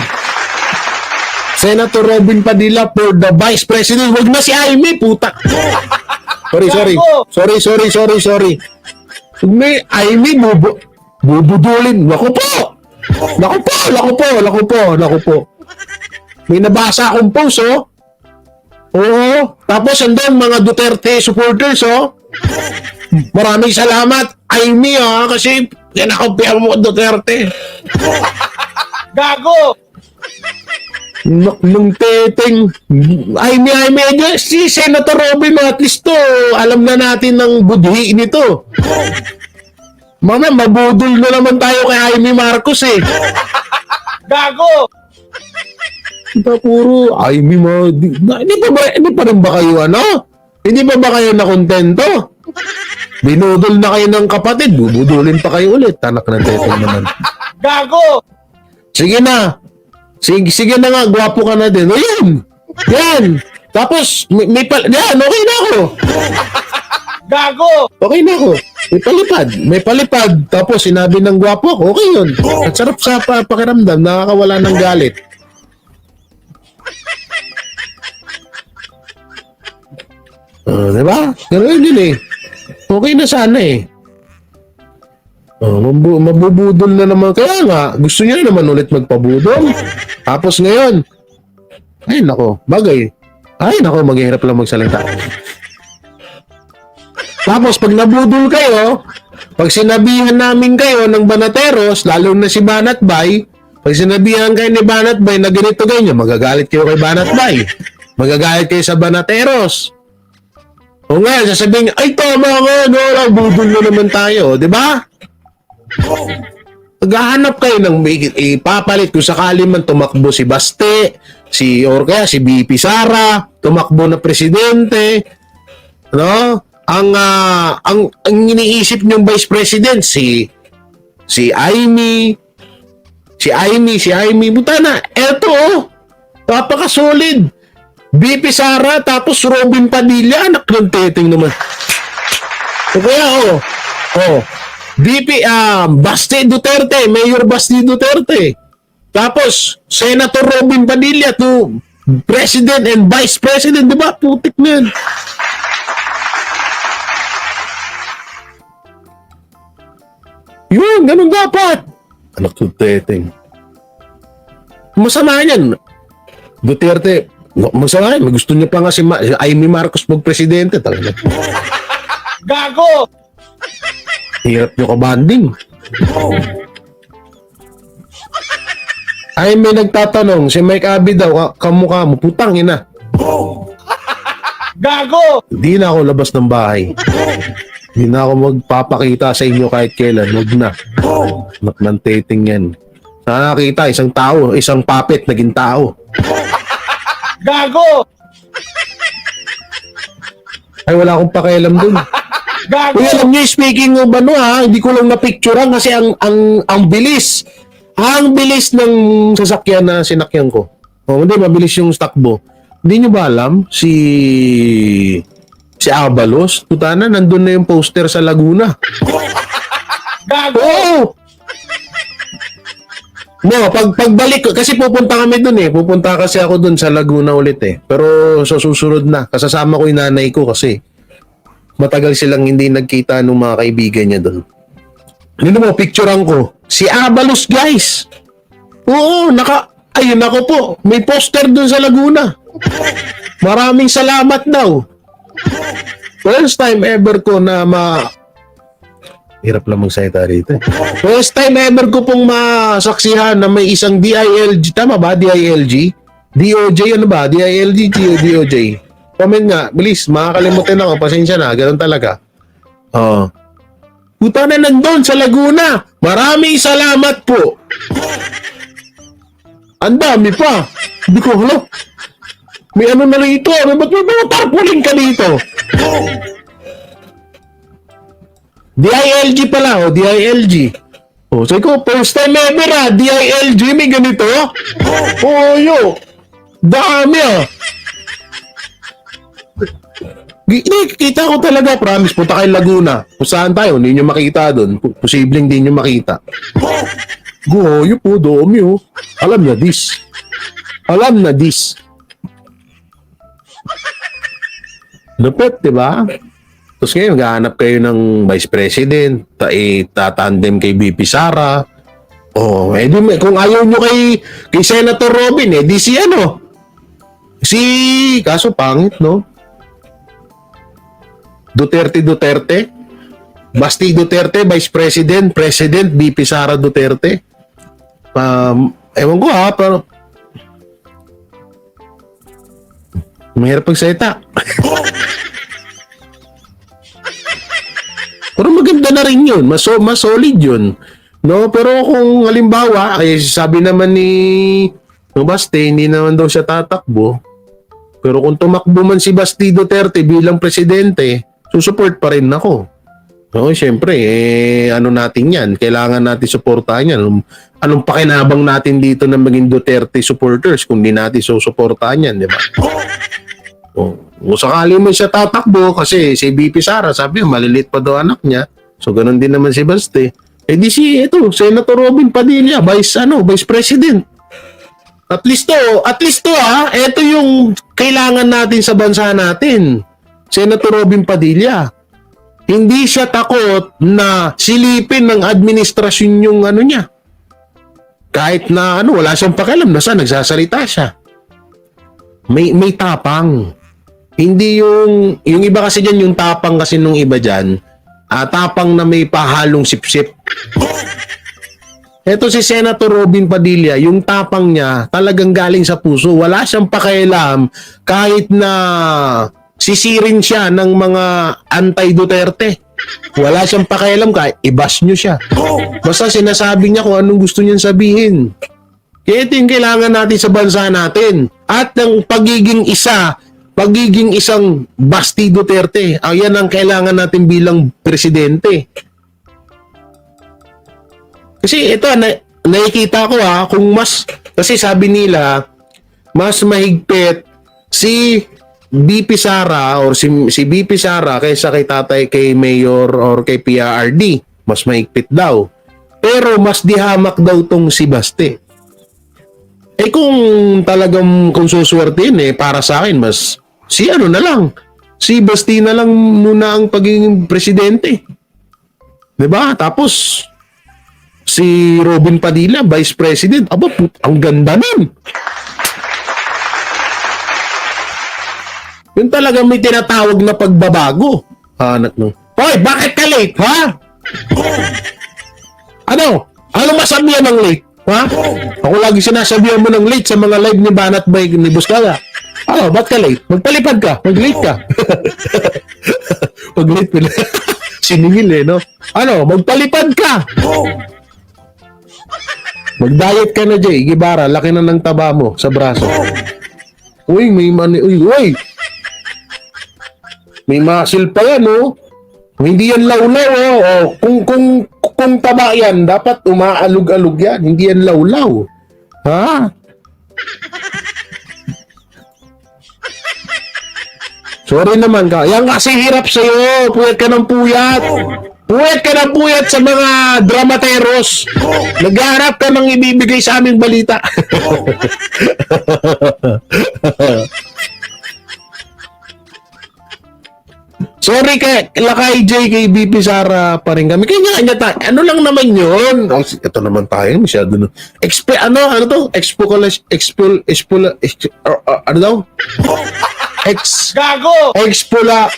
Senator Robin Padilla for the Vice President. Huwag na si Aimee, puta. Sorry. Huwag may Aimee, bubudulin. Naku po. May nabasa akong post, Oo. Tapos andun, mga Duterte supporters, Maraming salamat, Aimee, kasi kinakampihan mo Duterte. Gago! Nung teteng, Aimee, si Senator Robin, at least alam na natin ng budhi nito. Mamaya, mabudol na naman tayo kay Aimee Marcos, Gago! Ito puro, Aimee, hindi pa rin ba kayo, Hindi ba kayo nakontento? Binudol na kayo ng kapatid, bubudulin pa kayo ulit. Tanak ng teteng naman. Gago! Sige na. Sige na nga, gwapo ka na din. O yan. Tapos, yan, okay na ako. Gago! Okay na ako. May palipad. Tapos, sinabi ng gwapo ako, okay yun. At sarap sa pakiramdam, nakakawala ng galit. Diba? Ganun yun Okay na sana mabubudol na naman. Kaya nga, gusto niya naman ulit magpabudol. Tapos ngayon, maghihirap lang magsalita. Tapos pag nabudol kayo, pag sinabihan namin kayo ng Banateros, lalo na si Banatbay, pag sinabihan kayo ni Banatbay na ganito ganyan, magagalit kayo kay Banatbay. Magagalit kayo sa Banateros. O nga, sasabihin, ay tama nga, budol na naman tayo, di ba? Maghahanap kayo ng ipapalit kung sakali man tumakbo si Baste, or kaya si BP Sara, tumakbo na presidente, Ang iniisip niyong Vice President, si Aimee, buta na, eto napaka-solid. BP Sara, tapos Robin Padilla, anak ng teteng naman. O kaya, BP, Basti Duterte, Mayor Basti Duterte. Tapos, Senator Robin Padilla to President and Vice President, di ba? Putik na yan. Yun, ganun dapat. Anak ng teteng. Masama yan. Duterte, masama yan. Gusto niya pa nga si Aimee Marcos mag-presidente. Talaga. Gago! Hirap nyo kabanding. Ay, may nagtatanong, si Mike Abby daw, kamukha mo, putang ina. Gago! Hindi na ako labas ng bahay. Hindi na ako magpapakita sa inyo kahit kailan. Huwag na. Anak ng teteng yan. Sana nakita, isang tao, isang puppet, naging tao. Gago! Ay, wala akong pakialam dun. Gago! Kung alam nyo, speaking of hindi ko lang napicturean kasi ang bilis. Ang bilis ng sasakyan na sinakyan ko. Hindi, mabilis yung takbo. Hindi nyo ba alam, si Abalos, putana, nandun na yung poster sa Laguna. Gago! Oo! Pagbalik, kasi pupunta kami dun Pupunta kasi ako dun sa Laguna ulit Pero sa susunod na, kasasama ko yung nanay ko kasi matagal silang hindi nagkita ng mga kaibigan niya dun. Hindi mo, picturean ko. Si Abalos, guys. Oo, ayun ako po. May poster dun sa Laguna. Maraming salamat daw. First time ever ko na hirap lang magsalita rito. First time ever ko pong masaksihan na may isang DILG. Tama ba? DILG? DOJ ano ba? DILG, DOJ. Comment nga. Bilis, makakalimutin ako. Pasensya na. Ganun talaga. Puta na nandun sa Laguna. Maraming salamat po. Ang dami pa. Hindi ko, hala. May ano na rito. Ba't may mga tarpaulin ka dito? DILG pala, DILG. Sabi ko, first time ever DILG, may ganito? Yo. Dami Kita ko talaga, promise, punta kayo Laguna. Kung saan tayo, hindi nyo makita doon. Posibleng hindi nyo makita. Goyo po, dami Alam na this. Lupet, diba? Tapos ngayon, maghahanap kayo ng Vice President, tatandem kay BP Sara. Kung ayaw nyo kay Senator Robin, di kaso pangit, no? Duterte. Basti Duterte, Vice President, President, BP Sara Duterte. Ewan ko pero mahirap pagsalita. Pero maganda na rin yun. Mas solid yun. No? Pero kung halimbawa, sabi naman ni Basti, hindi naman daw siya tatakbo. Pero kung tumakbo man si Basti Duterte bilang presidente, susupport pa rin ako. No, siyempre, ano natin yan? Kailangan natin suportahan yan. Anong pakinabang natin dito na maging Duterte supporters kung di natin susuportahan yan, di ba? Kung sakali man siya tatakbo kasi si BP Sara, sabi malilit pa daw anak niya. So, ganun din naman si Basti. Senator Robin Padilla, Vice President. At least ito yung kailangan natin sa bansa natin. Senator Robin Padilla. Hindi siya takot na silipin ng administrasyon yung niya. Kahit na wala siyang pakialam, nagsasalita siya. May tapang. Hindi yung iba kasi dyan, yung tapang kasi nung iba dyan, tapang na may pahalong sipsip. Ito si Senator Robin Padilla, yung tapang niya talagang galing sa puso. Wala siyang pakialam kahit na sisirin siya ng mga anti-Duterte. Wala siyang pakialam kahit i-bash nyo siya. Basta sinasabi niya kung anong gusto niyang sabihin. Kaya ito yung kailangan natin sa bansa natin. At ang pagiging isang Basti Duterte, yan ang kailangan natin bilang presidente. Kasi ito, nakikita ko kasi sabi nila, mas mahigpit si BP Sara or si BP Sara kaysa kay Mayor or kay PRRD. Mas mahigpit daw. Pero mas dihamak daw tong si Basti. Kung talagang kung suswertein para sa akin, mas si Basti na lang muna ang pagiging presidente. 'Di ba? Tapos si Robin Padilla, Vice President. Ang ganda nun. Yun talaga may tinatawag na pagbabago. Hoy, bakit ka late, ha? Ano masabihan ng late? Ha? Ako lagi sinasabihan mo ng late sa mga live ni Banat Bay ni Buscala. Ba't ka late? Magpalipad ka. Mag-late ka. Mag-late pala. Siningil no? Magpalipad ka. Mag-diet ka na, Jay. Gibara, laki na ng taba mo sa braso. Uy, may mani. Uy! May muscle pa yan, Hindi yan lawlaw, Kung taba yan, dapat umaalog-alog yan. Hindi yan lawlaw. Ha? Sorry naman ka. Yan kasi hirap sa'yo. Puyat ka ng puyat. Puyat ka ng puyat sa mga dramateros. Nagharap ka ng ibibigay sa aming balita. So Sorry kay Lakay J, kay BP Sara pa rin kami. Kaya nga, ano lang naman yun? Ito naman tayo, masyado na. Ano to? Ano daw? Gago!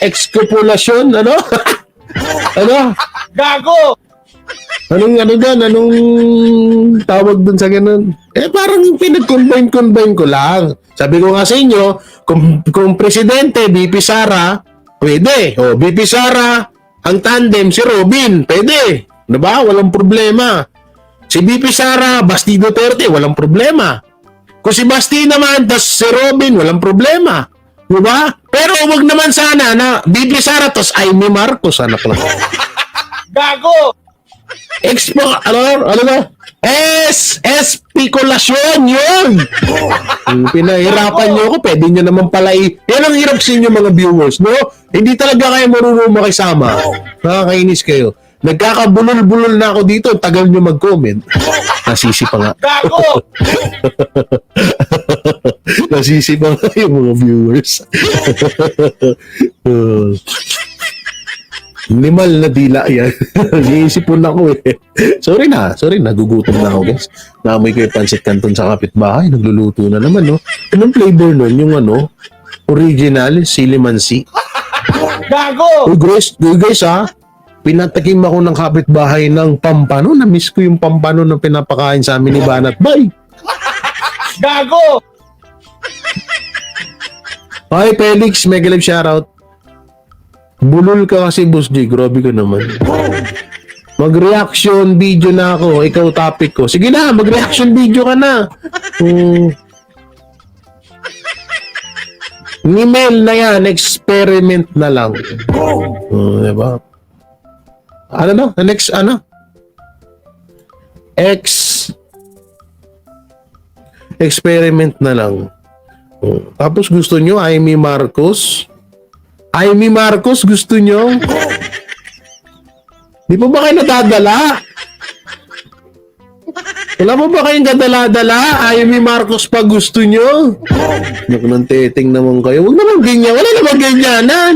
Expopulasyon, ano? Ano? Gago! Anong tawag dun sa ganun? Parang pinag-combine ko lang. Sabi ko nga sa inyo, kung presidente, BP Sara, pwede. O, BP Sara, ang tandem, si Robin, pwede. Diba? Walang problema. Si BP Sara, Basti Duterte, walang problema. Kung si Basti naman, tas si Robin, walang problema. Diba? Pero wag naman sana na BP Sara, tas Amy Marcos, anak lang. Gago! Ano ba? Espekulasyon yun! Pinahirapan nyo ako, pwede nyo naman pala yan ang hirap sa inyo mga viewers, no? Hindi talaga kayo marunong makisama. Nakakainis kayo. Nagkakabulol-bulol na ako dito, tagal nyo mag-comment. Nasisi pa nga. Gago! Nasisi pa nga yung mga viewers. Limal na dila yan. Iisipon ako eh. Sorry na, nagugutom na ako guys. Naamoy ko yung pancit canton sa kapitbahay. Nagluluto na naman, no? Anong flavor nun? Yung original, silimansi. Gago! Uy guys ha, pinatakim ako ng kapitbahay ng pampano. Na-miss ko yung pampano na pinapakain sa amin ni Banat Bay. Gago! Hi Felix, mega live shoutout. Bulol ka kasi Boss J, grabe ka naman. Mag-reaction video na ako, ikaw topic ko. Sige na, mag-reaction video ka na. Email na yan, experiment na lang. Diba? Ano na? Next, ano? Experiment na lang. Tapos gusto nyo, Amy Marcos? Amy Marcos, gusto nyo? Di pa ba kayo nadadala? Wala pa ba kayong kadala-dala? Amy Marcos pa gusto nyo? Nang teting naman kayo. Huwag naman ganyan. Wala naman ganyanan.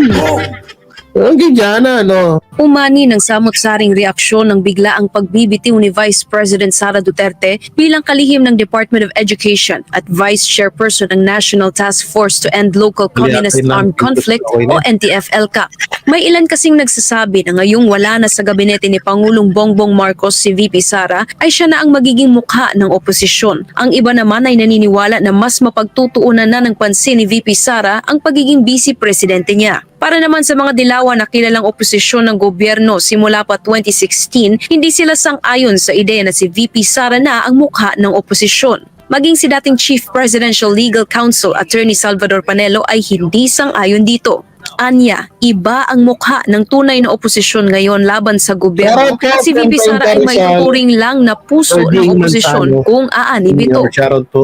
Walang ganyanan, no? Umani ng samot-saring reaksyon ng biglaang pagbibitiw ni Vice President Sara Duterte bilang kalihim ng Department of Education at Vice Chairperson ng National Task Force to End Local Communist Armed Conflict o NTF-ELCA. May ilan kasing nagsasabi na ngayong wala na sa gabinete ni Pangulong Bongbong Marcos si VP Sara ay siya na ang magiging mukha ng oposisyon. Ang iba naman ay naniniwala na mas mapagtutuunan na ng pansin ni VP Sara ang pagiging vice presidente niya. Para naman sa mga dilawan na kilalang oposisyon ng gobyerno simula pa 2016, hindi sila sang-ayon sa ideya na si VP Sara na ang mukha ng oposisyon. Maging si dating Chief Presidential Legal Counsel Attorney Salvador Panelo ay hindi sang-ayon dito. Anya, iba ang mukha ng tunay na oposisyon ngayon laban sa gobyerno at si VP Sara ay may turing lang na puso ng oposisyon kung aanib ito.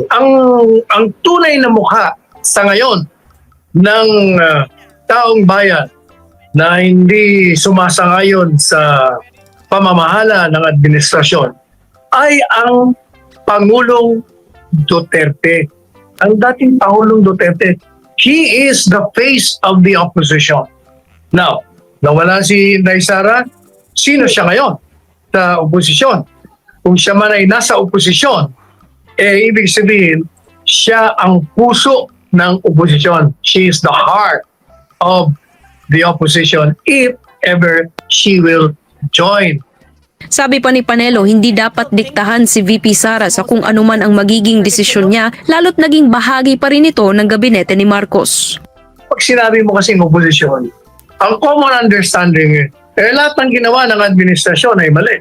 Ang tunay na mukha sa ngayon ng taong bayan na hindi sumasangayon sa pamamahala ng administrasyon ay ang Pangulong Duterte. Ang dating Pangulong Duterte, he is the face of the opposition. Now, nawala si Inday Sara, sino siya ngayon sa oposisyon? Kung siya man ay nasa oposisyon, ibig sabihin, siya ang puso ng oposisyon. She is the heart of the opposition if ever she will join. Sabi pa ni Panelo, hindi dapat diktahan si VP Sara sa kung anuman ang magiging desisyon niya, lalo't naging bahagi pa rin ito ng gabinete ni Marcos. Pag sinabi mo kasing oposisyon, ang common understanding lahat ng ginawa ng administrasyon ay mali.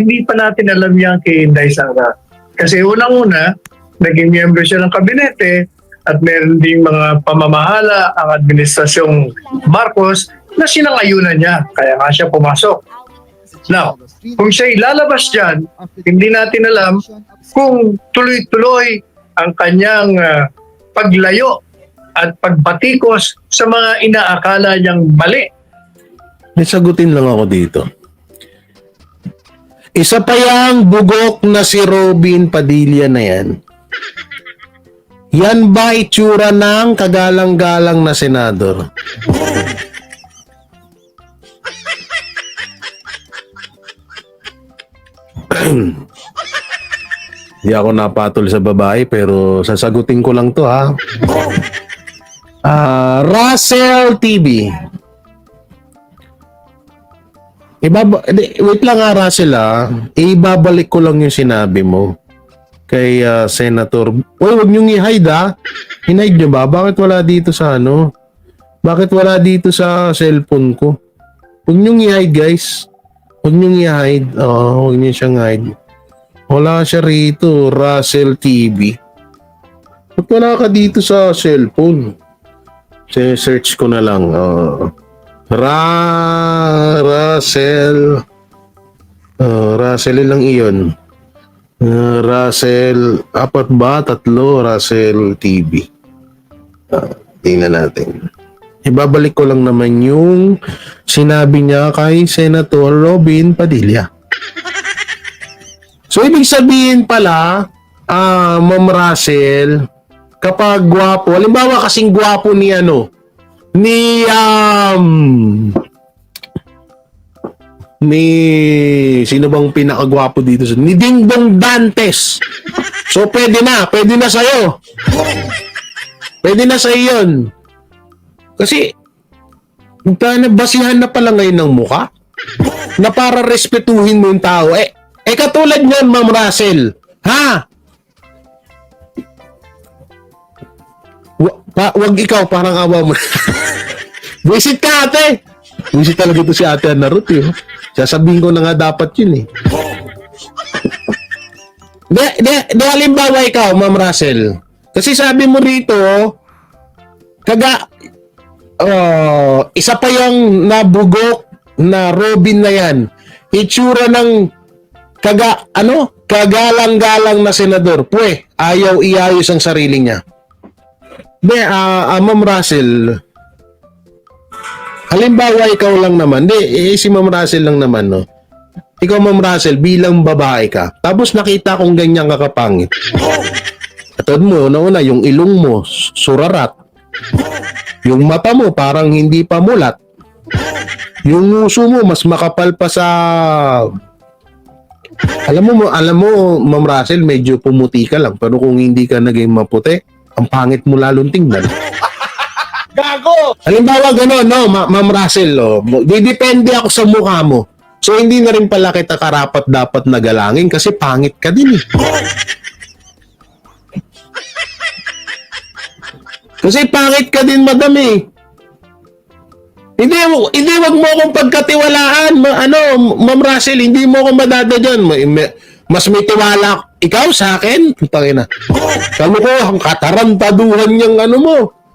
Hindi pa natin alam yan kay Inday Sara. Kasi unang-una, naging miyembro siya ng kabinete at meron ding mga pamamahala ang administrasyong Marcos na sinangayunan niya. Kaya nga siya pumasok. Now, kung siya ilalabas dyan, hindi natin alam kung tuloy-tuloy ang kanyang paglayo at pagbatikos sa mga inaakala niyang mali. May sagutin lang ako dito. Isa pa yang bugok na si Robin Padilla na yan. Yan ba itsura ng kagalang-galang na senador? Hindi ako napatol sa babae pero sasagutin ko lang to ha. Russell TV. Wait lang Russell ibabalik ko lang yung sinabi mo kay Senator. Huwag niyong i-hide Hinide niyo ba? Bakit wala dito sa ano? Bakit wala dito sa cellphone ko? Huwag niyong i-hide guys. Huwag niyong i-hide. Huwag niyo siyang hide. Wala siya rito, Russell TV. Ba't wala ka dito sa cellphone? Search ko na lang. Russell. Russell lang iyon. Russell, 4 ba? 3, Russell TV. Tingnan natin. Ibabalik ko lang naman yung sinabi niya kay Senator Robin Padilla. So, ibig sabihin pala, Ma'am Russell, kapag gwapo, halimbawa kasing gwapo ni sino bang pinakagwapo dito? Ni Dingdong Dantes. So, pwede na sa'yo. Pwede na sa'yo yun. Kasi, basihan na pala ngayon ng mukha na para respetuhin mo yung tao. Katulad niyan, Ma'am Russell. Wag ikaw, parang awa mo. Visit ka, ate. Visit talaga ito si Ate Ana Ruth, Sasabihin ko na nga dapat yun, De, halimbawa ikaw, Ma'am Russell. Kasi sabi mo rito, isa pa yung nabugok na Robin na yan. Itsura ng kagalang-galang na senador. Ayaw iayos ang sarili niya. Ma'am Russell, halimbawa ikaw lang naman. Si Ma'am Russell lang naman, no? Ikaw, Ma'am Russell, bilang babae ka. Tapos nakita kong ganyan kakapangit. Katod mo, una, yung ilong mo, surarat. Yung mata mo, parang hindi pa mulat. Yung uso mo, mas makapal pa sa... Alam mo, Ma'am Russell, medyo pumuti ka lang. Pero kung hindi ka naging maputi, ang pangit mo lalong tingnan. Gago! Halimbawa gano'n, no, Ma'am Russell, didepende ako sa mukha mo. So, hindi na rin pala kita karapat dapat nagalangin kasi pangit ka din, Kasi pangit ka din, madam, Hindi, wag mo akong pagkatiwalaan, Ma'am Russell, hindi mo ako madada dyan. Mas may tiwala ikaw sa akin? Putangina. Kamu ko, ang katarantaduhan niyang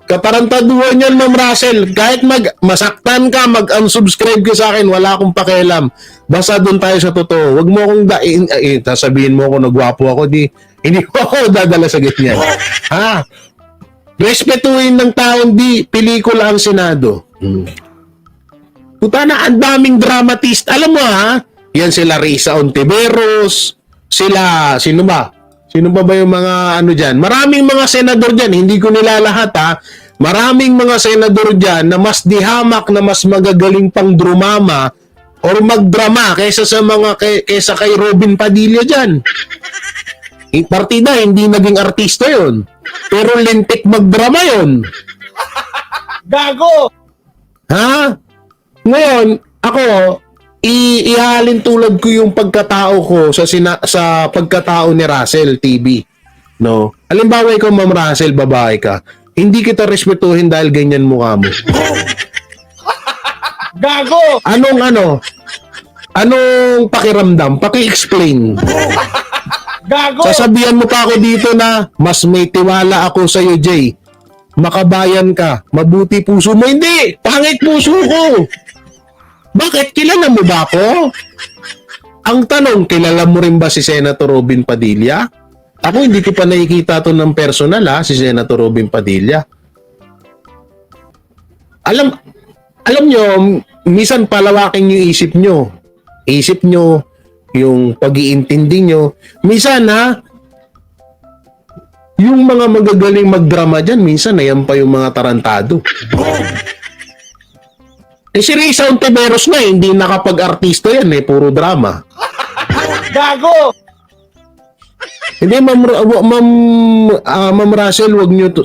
Katarantaduhan niyan, Ma'am Russell. Kahit masaktan ka, mag-unsubscribe ka sa akin, wala akong pakialam. Basta doon tayo sa totoo. Wag mo akong sabihin mo ako na gwapo ako, hindi ko ako dadala sa ganyan. Respetuhin ng taong pelikula ang Senado. Puta na, ang daming dramatist. Alam mo yan sila Risa Ontiveros, sino ba yung mga dyan? Maraming mga senador dyan, hindi ko nilalahat Maraming mga senador dyan na mas dihamak, na mas magagaling pang drumama or magdrama kaysa kay Robin Padilla dyan. Partida, hindi naging artista yon. Pero lintik magdrama yon. Gago! Ngayon, ako, ihalin tulad ko yung pagkatao ko sa pagkatao ni Russell TV. No? Halimbawa ikaw, Ma'am Russell, babae ka. Hindi kita respetuhin dahil ganyan mukha mo. Gago! Anong pakiramdam? Paki-explain. Gago! Sasabihan mo pa ako dito na mas may tiwala ako sa iyo, Jay. Makabayan ka. Mabuti puso mo. Hindi! Pangit puso ko! Bakit? Kilala mo ba ako? Ang tanong, kilala mo rin ba si Senator Robin Padilla? Ako hindi ko pa nakikita to ng personal si Senator Robin Padilla. Alam nyo, minsan palawakin yung isip nyo. Isip nyo, yung pag-iintindi nyo. Minsan Yung mga magagaling magdrama dyan, minsan ayan pa yung mga tarantado. Si Risa Ontiveros nga, hindi nakapag-artista yan puro drama. Gago! Hindi, Ma'am Russell, wag nyo to,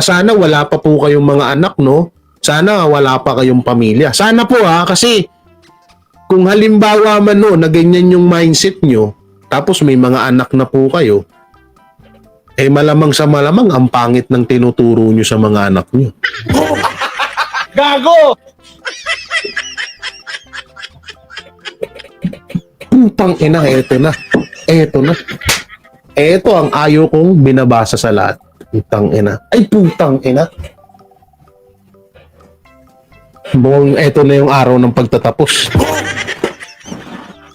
sana wala pa po kayong mga anak, no? Sana wala pa kayong pamilya. Sana po kasi kung halimbawa man no, na ganyan yung mindset nyo, tapos may mga anak na po kayo, malamang sa malamang ang pangit ng tinuturo nyo sa mga anak nyo. Gago! Putang ina, eto na. Eto na. Eto ang ayaw kong binabasa sa lahat. Putang ina. Ay, putang ina. Buong eto na yung araw ng pagtatapos.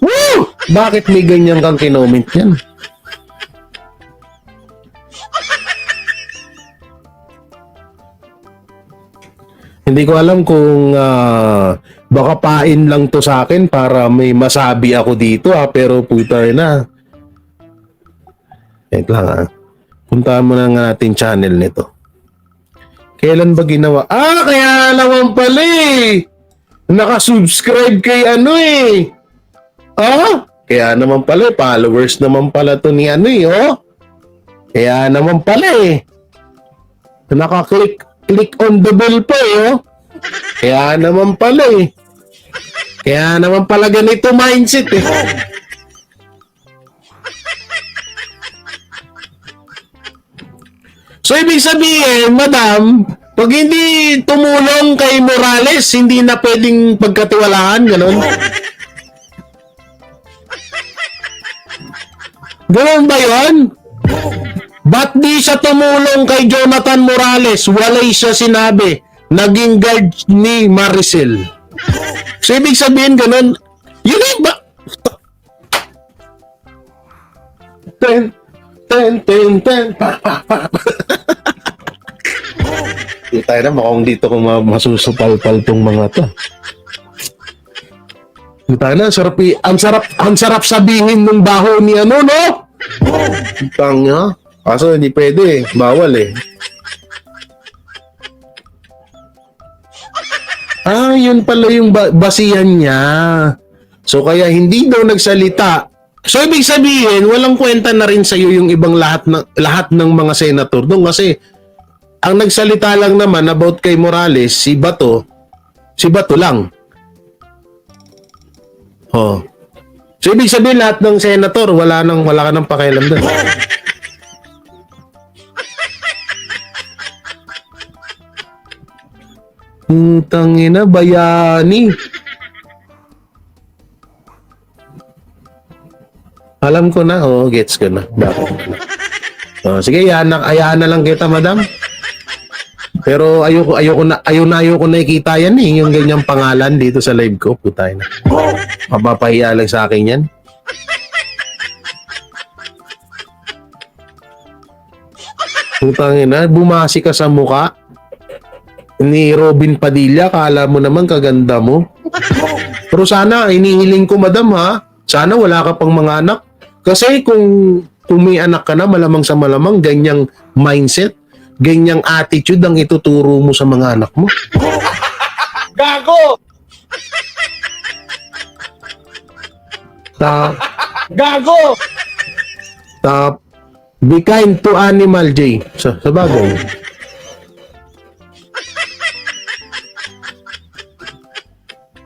Woo! Bakit may ganyan kang kinoment yan? Hindi ko alam kung baka pain lang to sa akin para may masabi ako dito pero puta na. Wait lang puntahan mo na nga natin channel nito. Kailan ba ginawa? Kaya naman pala nakasubscribe kay kaya naman pala followers naman pala to ni Kaya naman pala Nakaklik on the bell pa Kaya naman pala Kaya naman pala ganito mindset So, ibig sabihin, madam, pag hindi tumulong kay Morales, hindi na pwedeng pagkatiwalaan, gano'n? Gano'n ba yun? Ba't di siya tumulong kay Jonathan Morales? Walay siya sinabi. Naging guard ni Maricel. So, ibig sabihin, gano'n, yun ba? Ten. Tayo na, mukhang dito kung masusupal-pal tong mga to. Tayo na, ang sarap sabihin ng baho ni no? Tanga. Kaso hindi pwede bawal yun pala yung basihan niya. So kaya hindi daw nagsalita. So ibig sabihin, walang kwenta na rin sa iyo yung ibang lahat ng mga senator doon kasi ang nagsalita lang naman about kay Morales si Bato lang. So ibig sabihin lahat ng senator wala ka nang pakialam doon. Tangina, bayani. Alam ko na, gets ko na. Sige, ayaan na lang kita, madam. Pero ayoko na ikita yan yung ganyang pangalan dito sa live ko. Putay na. Mapapahiya lang sa akin yan. Putangin na, bumasi ka sa muka ni Robin Padilla, kala mo naman kaganda mo. Pero sana, inihiling ko, madam, sana wala ka pang mga anak. Kasi kung may anak ka na, malamang sa malamang, ganyang mindset, ganyang attitude ang ituturo mo sa mga anak mo. Gago! Gago! Be kind to animal, Jay. Sa bagay.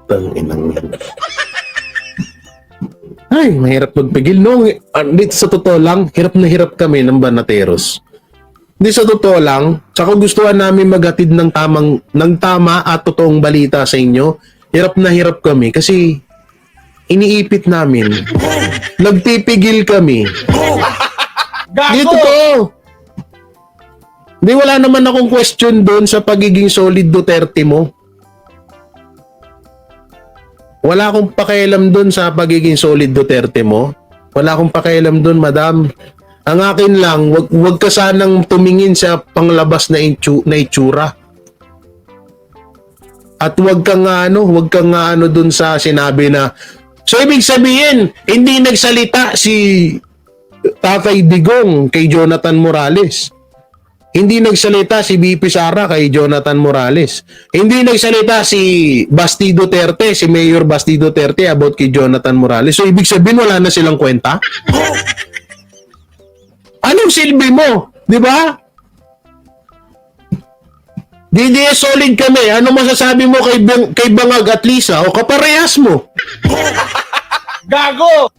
Tanginang yan. Ay, mahirap magpigil. No, sa totoo lang, hirap na hirap kami ng Banateros. Hindi sa totoo lang, tsaka gustuhan namin maghatid ng tama at totoong balita sa inyo. Hirap na hirap kami kasi iniipit namin. Nagpipigil kami. Hindi totoo. Hindi, wala naman akong question doon sa pagiging solid Duterte mo. Wala akong pakialam dun sa pagiging solid Duterte mo. Wala akong pakialam dun, madam. Ang akin lang, wag ka sanang tumingin sa panglabas na itsura. At wag kang dun sa sinabi na. So ibig sabihin, hindi nagsalita si Tatay Digong kay Jonathan Morales. Hindi nagsalita si BP Sara kay Jonathan Morales. Hindi nagsalita si Basti Duterte, si Mayor Basti Duterte about kay Jonathan Morales. So ibig sabihin wala na silang kwenta? Anong silbi mo? Di ba? Hindi solid kami. Ano masasabi mo kay Bangag at Lisa? O kaparehas mo? Gago!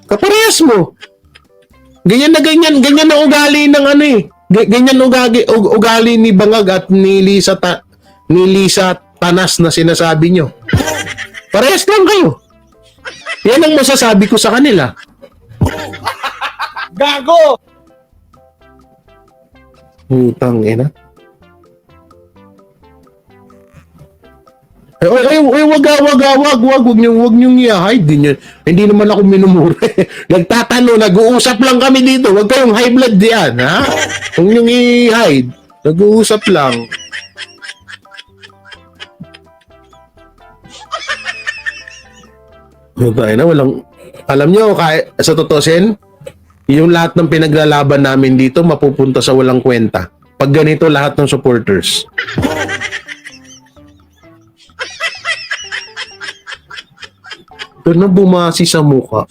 Kaparehas mo. Ganyan na ugali ng ano eh. Ganyan ugali ni Bangag at ni Lisa Tanas na sinasabi nyo. Parehas lang kayo. Yan ang masasabi ko sa kanila. Gago! Putang ina. Wag niyong i-hide din yun. Hindi naman ako minumura. Nagtatanong, nag-uusap lang kami dito. Wag kayong high blood diyan, ha? Huwag niyong i-hide. Nag-uusap lang. Tayo na, walang... Alam niyo, sa totosin, yung lahat ng pinaglalaban namin dito mapupunta sa walang kwenta. Pag ganito lahat ng supporters. Pero na bumasi sa mukha.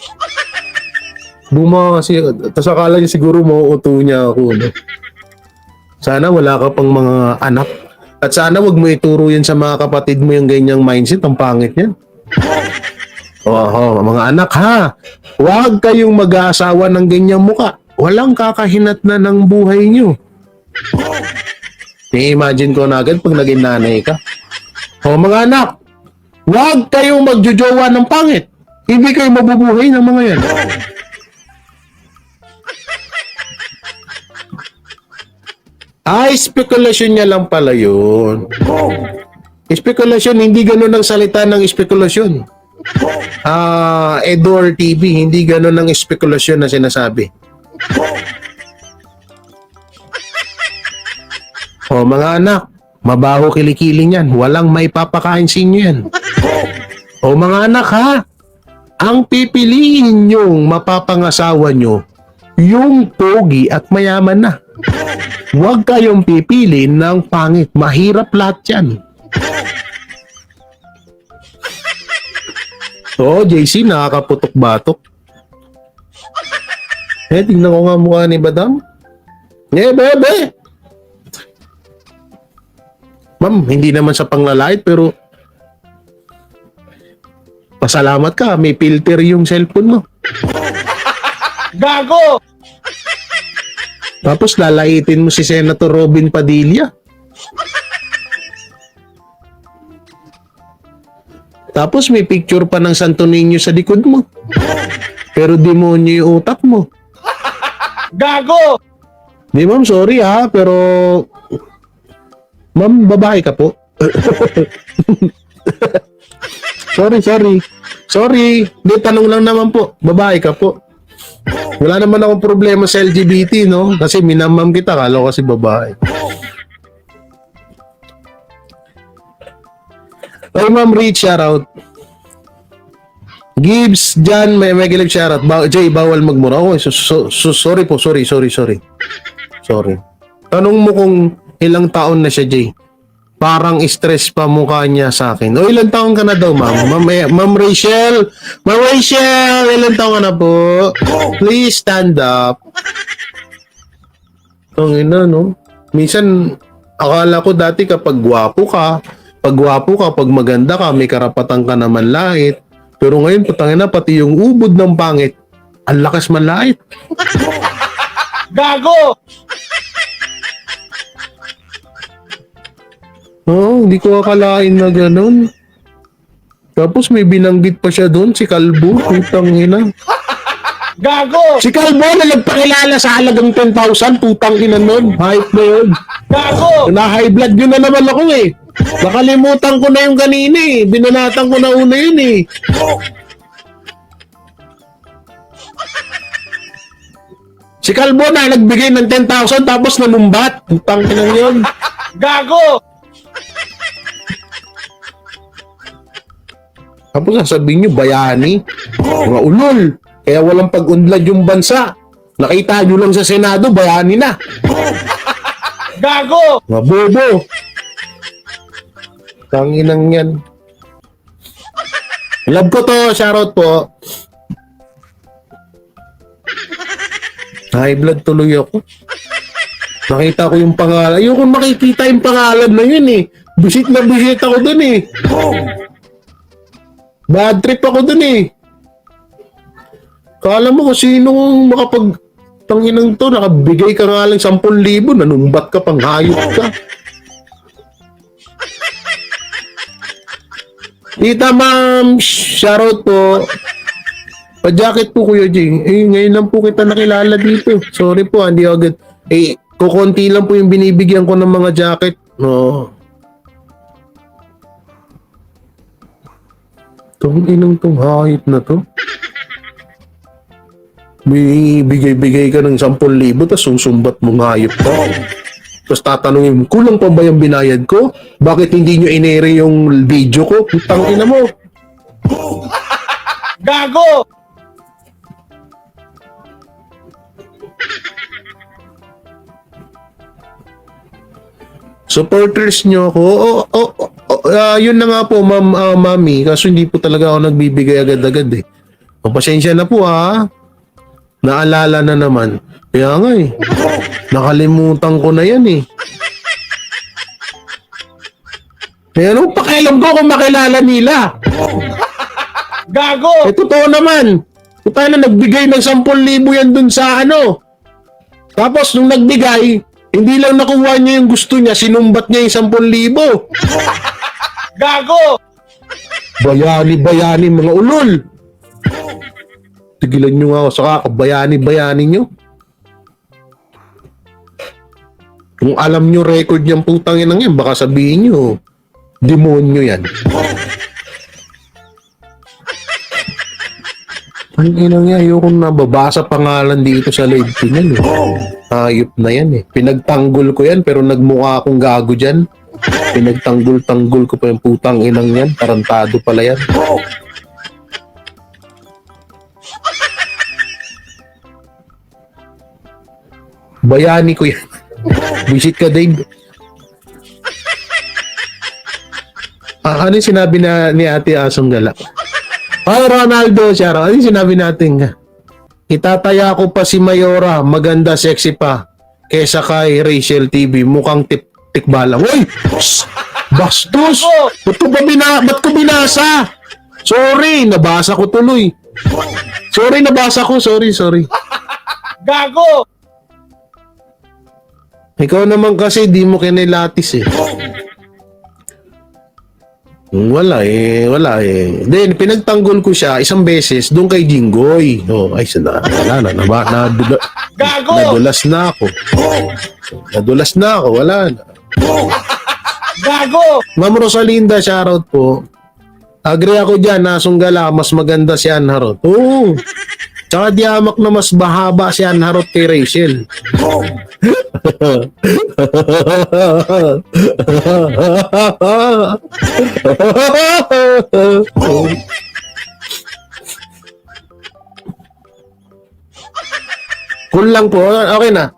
Bumasi. Tapos akala niya siguro mauuto niya ako. No? Sana wala ka pang mga anak. At sana wag mo ituro yan sa mga kapatid mo yung ganyang mindset. Ang pangit yan. Mga anak ha. Huwag kayong mag-aasawa ng ganyang muka. Walang kakahinat na ng buhay nyo. I-imagine ko na agad pag naging nanay ka. Mga anak. Huwag kayong magjojowa ng pangit. Hindi kayo mabubuhay ng mga yan. Spekulasyon niya lang pala yun. Spekulasyon, hindi ganun ang salita ng spekulasyon. Edor TV, hindi ganun ang spekulasyon na sinasabi. Mga anak, mabaho kilikiling yan. Walang may papakain sa inyo yan. Mga anak ha, ang pipiliin nyong mapapangasawa nyo, yung pogi at mayaman na. Huwag kayong pipili ng pangit. Mahirap lahat yan. JC, nakakaputok-batok. Tingnan ko nga mukha ni Badam. Bebe! Ma'am, hindi naman sa panglalait pero pasalamat ka, may filter yung cellphone mo. Gago! Tapos lalaitin mo si Senator Robin Padilla. Tapos may picture pa ng Santo Niño sa likod mo. Pero demonyo yung utak mo. Gago! Di ma'am, sorry ha, pero ma'am, babae ka po. Sorry. Di, tanong lang naman po. Babae ka po. Wala naman akong problema sa LGBT, no? Kasi minamam kita, kala ko kasi babae. Ay, Ma'am Reed, shoutout. Gibbs, Jan, may gilig shoutout. Jay, bawal magmura. Oh, sorry po, sorry. Tanong mo kung ilang taon na siya, Jay. Parang stress pa mukha niya sa akin. Ilang taon ka na daw, ma'am? Ma'am Rachel! Ma'am Rachel! Ilang taon ka na po? Please stand up. Ang ina, no? Minsan, akala ko dati kapag gwapo ka, pag maganda ka, may karapatan ka naman lait. Pero ngayon, putangina, pati yung ubod ng pangit, ang lakas man lait. Gago! Hindi ko akalain na ganun. Tapos may binanggit pa siya doon, si Kalbo. Putang ina. Gago! Si Kalbo na nagpakilala sa halagang 10,000. Putang ina nun. Hype na yun. Gago! Na-high blood yun na naman ako eh. Nakalimutan ko na yung kanina eh. Binanatan ko na una yun eh. Si Kalbo na nagbigay ng 10,000 tapos nanumbat. Putang ina yun. Gago! Tapos sasabihin nyo, bayani. Mga ulol. Kaya walang pag-unlad yung bansa. Nakita nyo lang sa Senado, bayani na. Gago! Mga bobo. Tanginang yan. Love ko to, shoutout po. High blood tuloy ako. Nakita ko yung pangalan. Ayoko makikita yung pangalan na yun eh. Bisit na bisit ako dun eh. Bad trip ako dun eh. Kala mo kung sino makapag tanginang to, nakabigay ka nga lang 10,000, nanumbat ka pang hayop ka. Tita ma'am, shoutout po. Pa-jacket po Kuya Jing. Ngayon lang po kita nakilala dito. Sorry po, hindi agad. Kukunti lang po yung binibigyan ko ng mga jacket. No. Itong inang tong hayop na to. Bigay-bigay ka ng 10,000 tapos susumbat mo hayop ka. Tapos tatanungin mo, kulang pa ba yung binayad ko? Bakit hindi nyo inere yung video ko? Putang ina mo. Gago! Supporters nyo ako. Yun na nga po, mami. Kaso hindi po talaga ako nagbibigay agad-agad eh. Pasensya na po ha. Naalala na naman. Kaya nga eh. Nakalimutan ko na yan eh. Kaya anong pakialam ko kung makilala nila? Gago! Totoo naman. Kung tayo na nagbigay ng 10,000 yan dun sa ano. Tapos nung nagbigay, hindi lang nakuha niya yung gusto niya, sinumbat niya yung 10,000. Gago! Bayani-bayani mga ulol. Tigilan nyo nga ako sa kakabayani-bayani nyo. Kung alam nyo record niyang putang inang yan, baka sabihin nyo, demonyo yan. Ang inang yan, ayokong nababasa pangalan dito sa live ko niyan. Hayop na yan eh. Pinagtanggol ko yan pero nagmukha akong gago dyan. Pinagtanggol-tanggol ko pa yung putang inang yan. Tarantado pala yan. Bayani ko yan. Visit ka, Dave. Ano yung sinabi ni Ate Asong Gala? Ay, Ronaldo, siya. Ano yung sinabi natin? Itataya ko pa si Mayora, maganda, sexy pa. Kesa kay Rachel TV, mukhang tikbalang. Uy! Bastos! Ba't ko binasa? Sorry, nabasa ko tuloy. Sorry, nabasa ko. Sorry. Gago! Ikaw naman kasi di mo kinilatis eh. Wala eh. Then, pinagtanggol ko siya isang beses doon kay Jinggoy. Ay, Gago! nadulas na ako, wala na. Gago! Ma'am Rosalinda, shoutout po. Agree ako dyan, nasunggala, mas maganda si Anharot. Oo. Tsaka di hamak na mas bahaba si Anharot kay Rachel. Cool lang po. Okay na.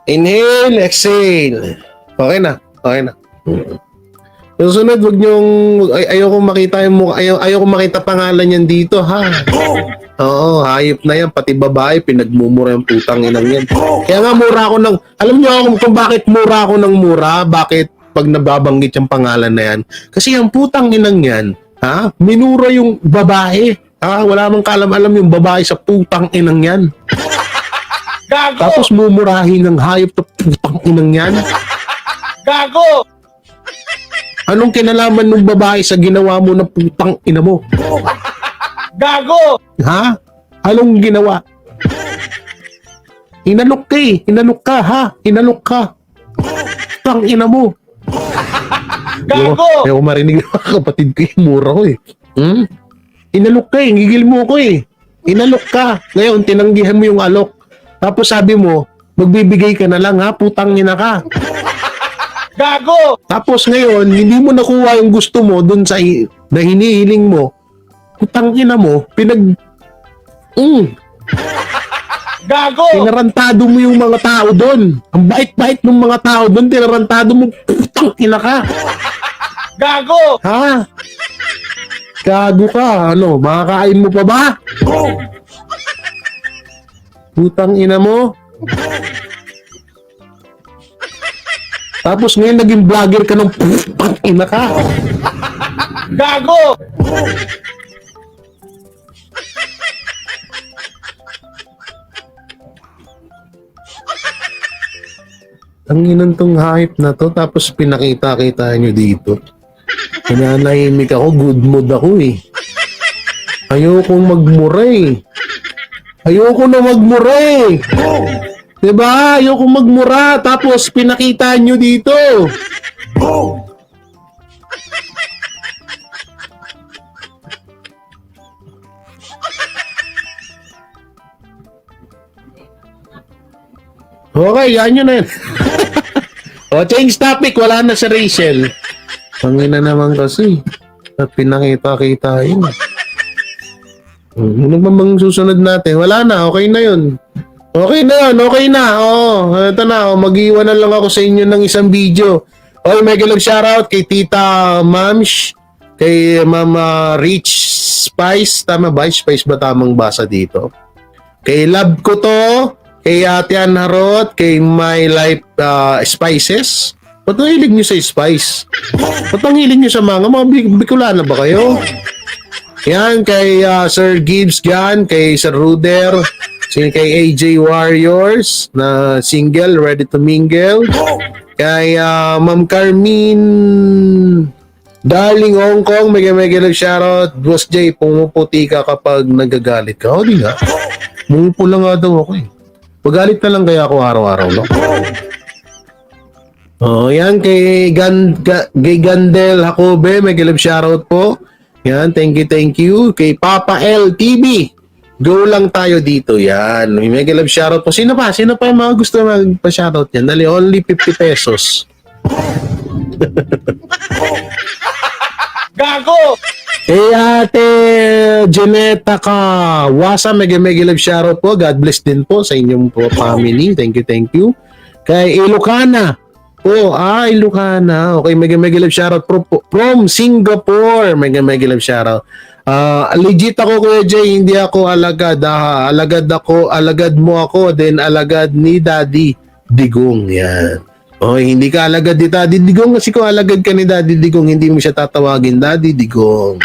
Inhale, exhale. Okay na. Susunod, wag niyong ayoko makita yung mukha, ayoko makita pangalan niyan dito, ha. Oo, hayop na yan, pati babae pinagmumura yung putang inang yan. Kaya nga mura ako ng, alam niyo kung bakit mura ako ng mura, bakit pag nababanggit yung pangalan na yan? Kasi yung putang inang yan, ha, minura yung babae. Ha, wala mang kaalam-alam yung babae sa putang inang yan. Gago! Tapos mumurahin ng hayop na putang inang yan. Gago! Anong kinalaman ng babae sa ginawa mo ng putang ina mo? Gago! Ha? Anong ginawa? Inalok ka eh. Inalok ka, ha? Inalok ka. Putang ina mo. Gago! Ayaw marinig ng mga kapatid ko yung mura ko eh. Inalok ka eh. Gigil mo ko eh. Inalok ka. Ngayon, tinanggihan mo yung alok. Tapos sabi mo, magbibigay ka na lang ha? Putang ina ka. Gago! Tapos ngayon, hindi mo nakuha yung gusto mo dun sa na hinihiling mo. Putang ina mo, Gago! Tinarantado mo yung mga tao doon. Ang bait-bait ng mga tao doon, tinarantado mo, putang ina ka. Gago! Ha? Gago ka, ano, makakain mo pa ba? Putang ina mo. Tapos ngayon naging vlogger ka ng putang ina ka. Gago! Ang inang tong hype na to, tapos pinakita-kita nyo dito. Nananahimik ako, good mood ako eh. Ayokong magmura eh. Ayoko na magmura eh. Diba? Ayokong magmura, tapos pinakita nyo dito. Okay, yan yun na yun. O, change topic. Wala na si Rachel. Pangina naman kasi. At pinakita-kita yun. Ano ba bang susunod natin? Wala na. Okay na yun. Okay na yun. Okay na. Oo. Ito na. Mag-iwan na lang ako sa inyo ng isang video. Okay, mega love shoutout kay Tita Mamsh. Kay Mama Rich Spice. Tama ba? Spice ba tamang basa dito? Kay Love ko to. Kay Ate Anarot, kay My Life Spices. Ba't ang hilig nyo sa spice? Ba't ang hilig nyo sa mga Bicolana ba kayo? Yan, kay Sir Gibbs Gan, kay Sir Ruder, kay AJ Warriors, na single, ready to mingle. Kay Ma'am Carmine, Darling Hong Kong, mega shoutout. Boss J, pumuputi ka kapag nagagalit ka. O, di nga. Mumupo lang nga daw ako eh. Pagalit na lang kaya ako araw-araw, no? Oh, yan kay Gandel Jacobe, may gilab shoutout po. Yan, thank you. Kay Papa L TV. Go lang tayo dito. Yan, may gilab shoutout po. Sino pa yung mga gusto magpa-shoutout yan? Dali, only 50 pesos. Gago! Kay Ate Janeta Kawasa, mega love shoutout po. God bless din po sa inyong po family. Thank you. Kay Ilocana po. Ilocana. Okay, mega love shoutout from Singapore. Mega love shoutout. Legit ako, Kuya Jay. Hindi ako alagad. Alagad mo ako. Then alagad ni Daddy Digong. Yan. Okay, hindi ka alagad ni Daddy Digong kasi kung alagad ka ni Daddy Digong, hindi mo siya tatawagin Daddy Digong.